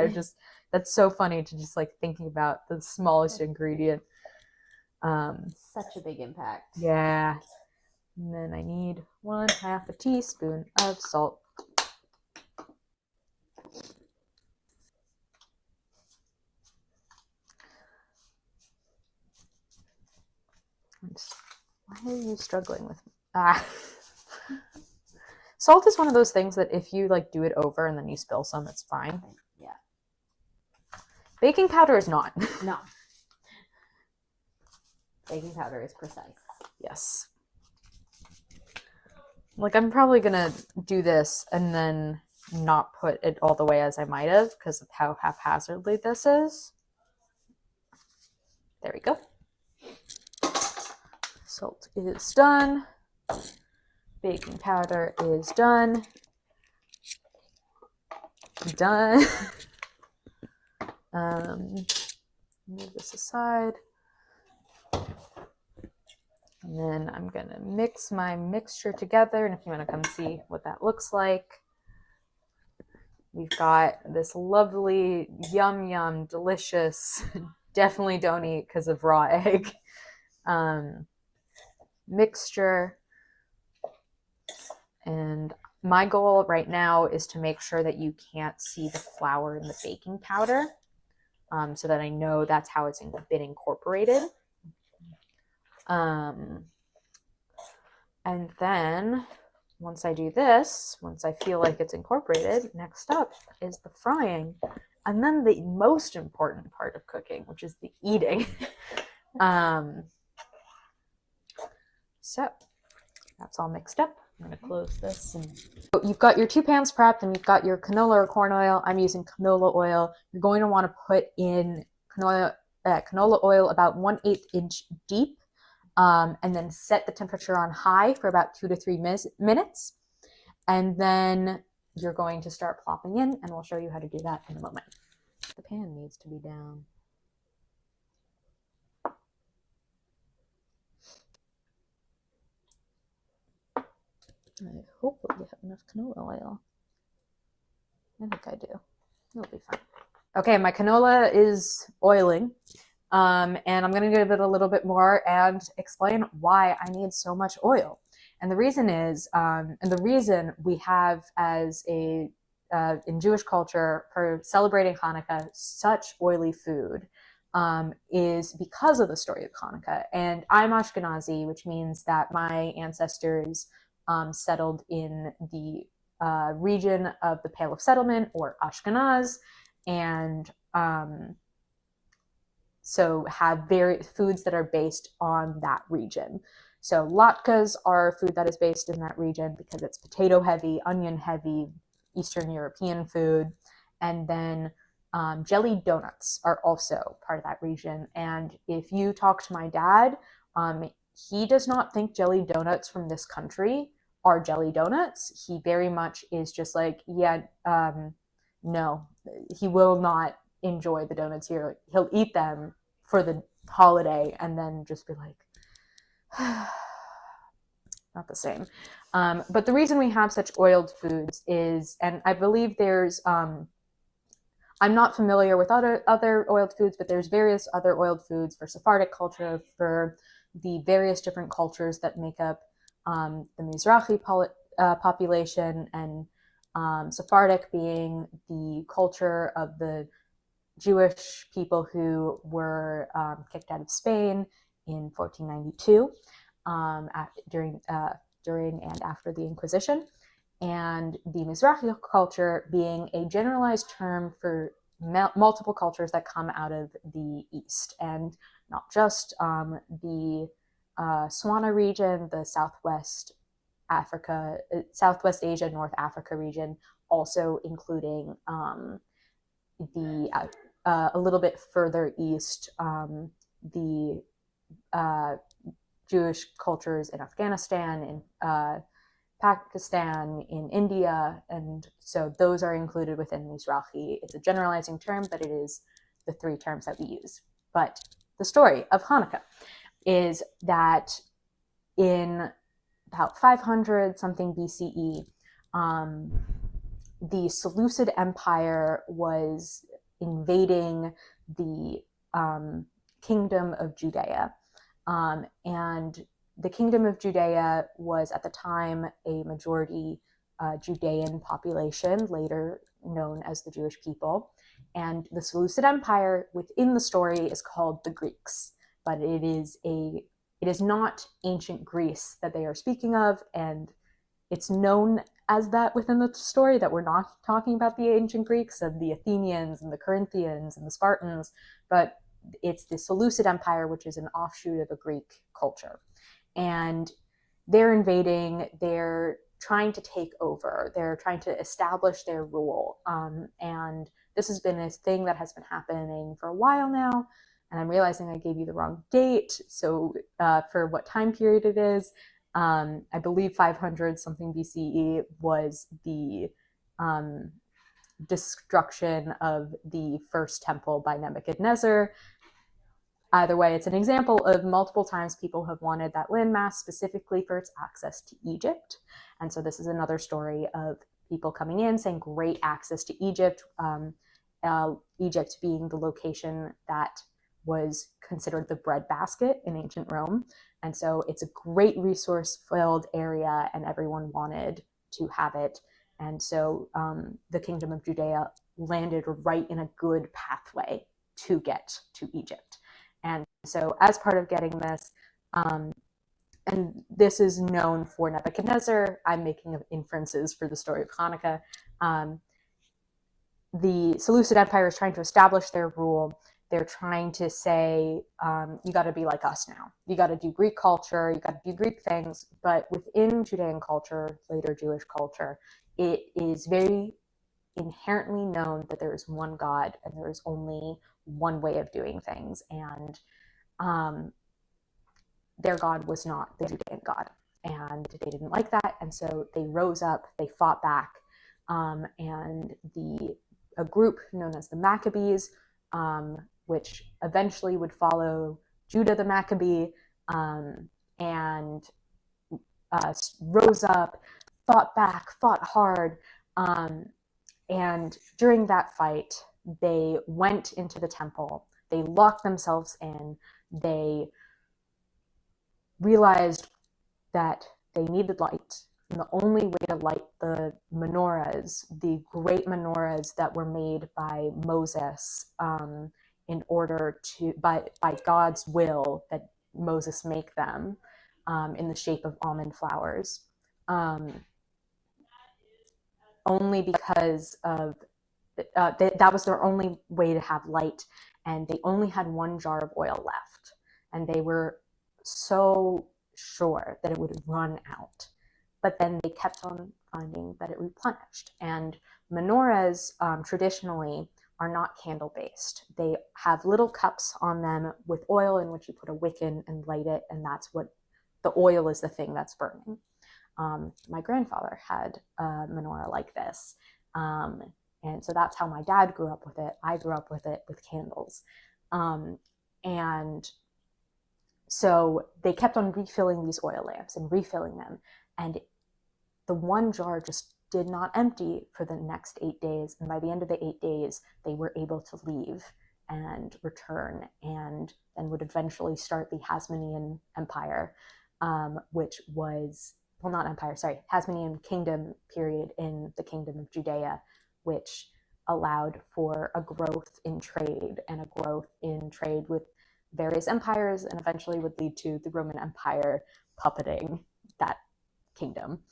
that's so funny to just like thinking about the smallest ingredient. Such a big impact. Yeah. And then I need 1/2 a teaspoon of salt. Why are you struggling with Salt is one of those things that if you like do it over and then you spill some, it's fine. Yeah. Baking powder is not. No. Baking powder is precise. Yes. Like I'm probably gonna do this and then not put it all the way as I might have because of how haphazardly this is. There we go. Salt is done. Baking powder is done. Done. Move this aside. And then I'm gonna mix my mixture together. And if you wanna come see what that looks like, we've got this lovely, yum, delicious, definitely don't eat because of raw egg, mixture. And my goal right now is to make sure that you can't see the flour in the baking powder, so that I know that's how it's been incorporated. And then once I do this, once I feel like it's incorporated, next up is the frying. And then the most important part of cooking, which is the eating. So that's all mixed up. I'm going to close this. And so you've got your 2 pans prepped and you've got your canola or corn oil. I'm using canola oil. You're going to want to put in canola oil about 1/8 inch deep, and then set the temperature on high for about 2 to 3 minutes. And then you're going to start plopping in, and we'll show you how to do that in a moment. The pan needs to be down. Hopefully you have enough canola oil. I think I do. It'll be fine. Okay, my canola is oiling, and I'm going to give it a little bit more and explain why I need so much oil. And the reason is, and the reason we have as a in Jewish culture for celebrating Hanukkah such oily food is because of the story of Hanukkah. And I'm Ashkenazi, which means that my ancestors settled in the region of the Pale of Settlement, or Ashkenaz, and so have various foods that are based on that region. So latkes are food that is based in that region because it's potato heavy, onion heavy, Eastern European food. And then jelly donuts are also part of that region. And if you talk to my dad, he does not think jelly donuts from this country are jelly donuts. He very much is just like, yeah, no, he will not enjoy the donuts here. He'll eat them for the holiday and then just be like, not the same. But the reason we have such oiled foods is, and I believe there's, I'm not familiar with other oiled foods, but there's various other oiled foods for Sephardic culture, for the various different cultures that make up the Mizrahi population, and Sephardic being the culture of the Jewish people who were kicked out of Spain in 1492 during and after the Inquisition, and the Mizrahi culture being a generalized term for multiple cultures that come out of the East, and not just the Swana region, the Southwest Asia, North Africa region, also including the a little bit further east, the Jewish cultures in Afghanistan, in Pakistan, in India, and so those are included within Mizrahi. It's a generalizing term, but it is the three terms that we use. But the story of Hanukkah is that in about 500 something BCE, the Seleucid Empire was invading the kingdom of Judea. And the kingdom of Judea was at the time a majority Judean population, later known as the Jewish people. And the Seleucid Empire within the story is called the Greeks, but it is not ancient Greece that they are speaking of, and it's known as that within the story, that we're not talking about the ancient Greeks of the Athenians and the Corinthians and the Spartans, but it's the Seleucid Empire, which is an offshoot of a Greek culture. And they're invading, they're trying to take over, they're trying to establish their rule. And this has been a thing that has been happening for a while now. And I'm realizing I gave you the wrong date. So for what time period it is, I believe 500 something BCE was the destruction of the first temple by Nebuchadnezzar. Either way, it's an example of multiple times people have wanted that landmass specifically for its access to Egypt. And so this is another story of people coming in saying great access to Egypt, Egypt being the location that was considered the breadbasket in ancient Rome. And so it's a great resource-filled area and everyone wanted to have it. And so the kingdom of Judea landed right in a good pathway to get to Egypt. And so as part of getting this, and this is known for Nebuchadnezzar, I'm making inferences for the story of Hanukkah, the Seleucid Empire is trying to establish their rule. They're trying to say, you got to be like us now. You got to do Greek culture, you got to do Greek things. But within Judean culture, later Jewish culture, it is very inherently known that there is one God and there is only one way of doing things. And their God was not the Judean God. And they didn't like that. And so they rose up, they fought back. And a group known as the Maccabees, which eventually would follow Judah the Maccabee, and rose up, fought back, fought hard. And during that fight, they went into the temple, they locked themselves in, they realized that they needed light. And the only way to light the menorahs, the great menorahs that were made by Moses, in order to, by God's will, that Moses make them in the shape of almond flowers, only because of that was their only way to have light, and they only had one jar of oil left, and they were so sure that it would run out. But then they kept on finding that it replenished. And menorahs traditionally are not candle-based. They have little cups on them with oil in which you put a wick in and light it, and that's what the oil is, the thing that's burning. My grandfather had a menorah like this. And so that's how my dad grew up with it. I grew up with it with candles. And so they kept on refilling these oil lamps and refilling them. And the one jar just did not empty for the next 8 days. And by the end of the 8 days, they were able to leave and return, and then would eventually start the Hasmonean Empire, which was, well, not empire, sorry, Hasmonean kingdom period in the kingdom of Judea, which allowed for a growth in trade and a growth in trade with various empires, and eventually would lead to the Roman Empire puppeting that kingdom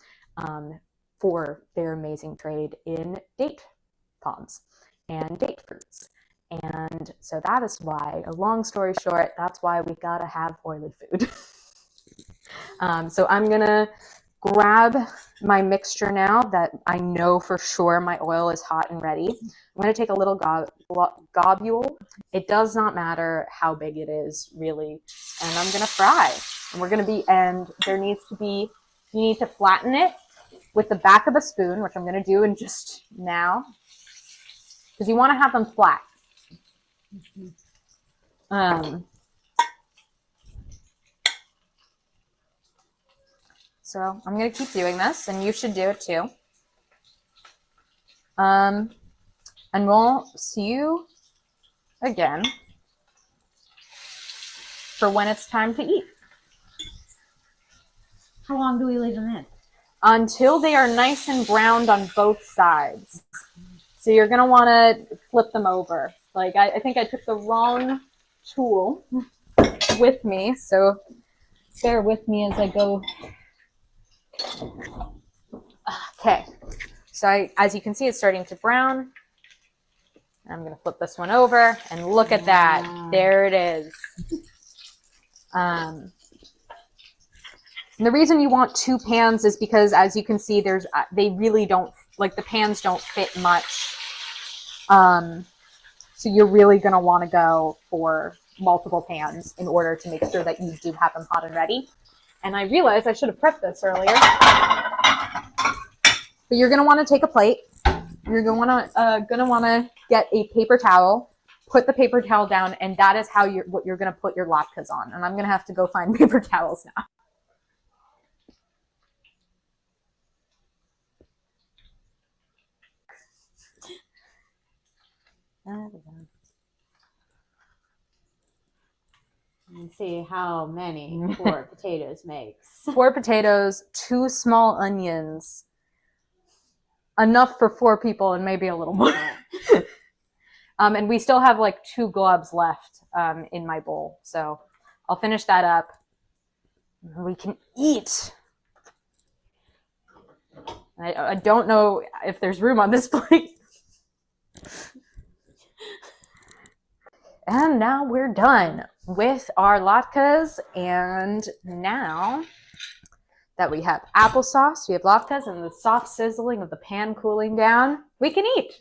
for their amazing trade in date palms and date fruits. And so that is why, a long story short, that's why we gotta have oily food. So I'm gonna grab my mixture now that I know for sure my oil is hot and ready. I'm gonna take a little globule. It does not matter how big it is, really. And I'm gonna fry. And we're gonna be, and there needs to be, you need to flatten it with the back of a spoon, which I'm going to do in just now, because you want to have them flat. So I'm going to keep doing this, and you should do it too. And we'll see you again for when it's time to eat. How long do we leave them in? Until they are nice and browned on both sides. So you're going to want to flip them over. Like, I think I took the wrong tool with me, so bear with me as I go. Okay, so as you can see, it's starting to brown. I'm going to flip this one over, and look at that. There it is. And the reason you want 2 pans is because, as you can see, they really don't, like, the pans don't fit much. So you're really going to want to go for multiple pans in order to make sure that you do have them hot and ready. And I realized I should have prepped this earlier. But you're going to want to take a plate. You're going to want to get a paper towel, put the paper towel down, and that is how what you're going to put your latkes on. And I'm going to have to go find paper towels now. And see how many 4 potatoes makes. 4 potatoes, 2 small onions, enough for 4 people and maybe a little more. And we still have like 2 globs left in my bowl. So I'll finish that up. We can eat. I don't know if there's room on this plate. And now we're done with our latkes. And now that we have applesauce, we have latkes, and the soft sizzling of the pan cooling down, we can eat.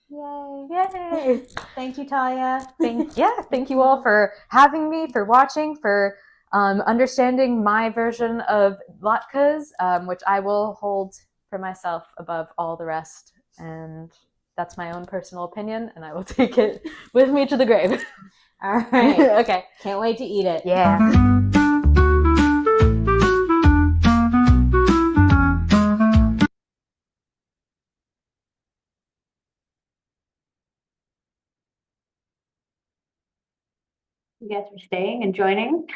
Yay. Yay! Thank you, Talia. Thank you all for having me, for watching, for understanding my version of latkes, which I will hold for myself above all the rest. And that's my own personal opinion, and I will take it with me to the grave. All right. Okay. Can't wait to eat it. Yeah. You guys for staying and joining.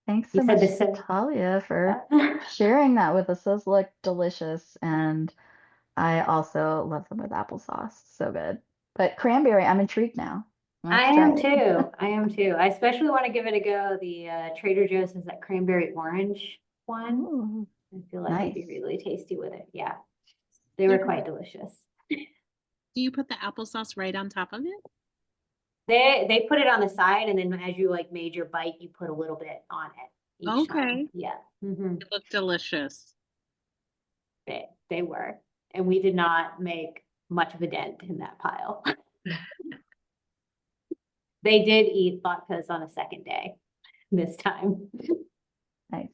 Thanks You so said much, this said- Talia, for sharing that with us. Those look delicious, and I also love them with applesauce. So good. But cranberry, I'm intrigued now. I am too. I am too. I especially want to give it a go. The Trader Joe's is that cranberry orange one. Ooh, I feel like it'd be nice. really tasty with it. Yeah. They were quite delicious. Do you put the applesauce right on top of it? They put it on the side, and then as you like made your bite, you put a little bit on it each time. Okay. Yeah. Mm-hmm. It looked delicious. They were. And we did not make much of a dent in that pile. They did eat latkes on a second day this time. Nice.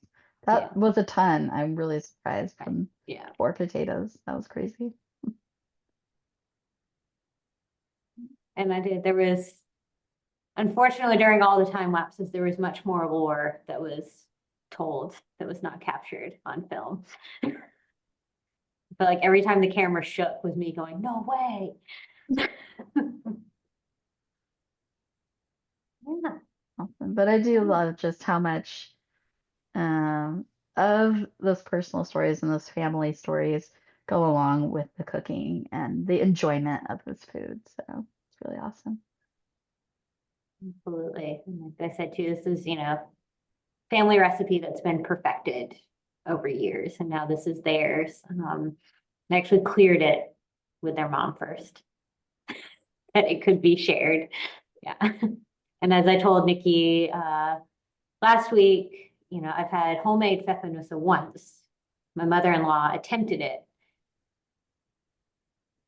That was a ton. I'm really surprised from Yeah. 4 potatoes. That was crazy. And there was, unfortunately, during all the time lapses, there was much more lore that was told that was not captured on film. But like every time the camera shook was me going, no way. Yeah. Awesome. But I do love just how much of those personal stories and those family stories go along with the cooking and the enjoyment of this food. So it's really awesome. Absolutely. And like I said too, this is, family recipe that's been perfected over years, and now this is theirs. They actually cleared it with their mom first, that it could be shared. Yeah. And as I told Nikki last week, I've had homemade pfeffernusse once. My mother-in-law attempted it,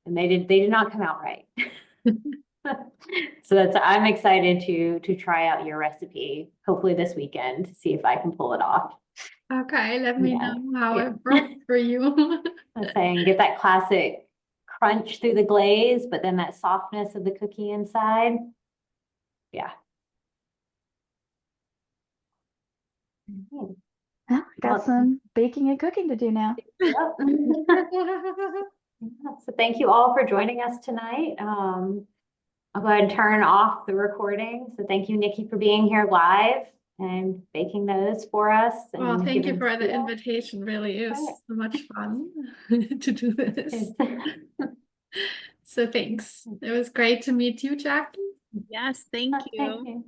and they did not come out right. So I'm excited to try out your recipe, hopefully this weekend, to see if I can pull it off. Okay, let me Yeah. know how Yeah. it worked for you. I'm saying get that classic crunch through the glaze, but then that softness of the cookie inside. Yeah. Mhm. Well, got Well, some baking and cooking to do now. yep. Yeah, so thank you all for joining us tonight. I'll go ahead and turn off the recording. So thank you, Nikki, for being here live and baking those for us. Well, and thank you giving for the feedback. invitation. Really is Right. so much fun to do this. So thanks. It was great to meet you, Jackie. Yes, thank you. Thank you.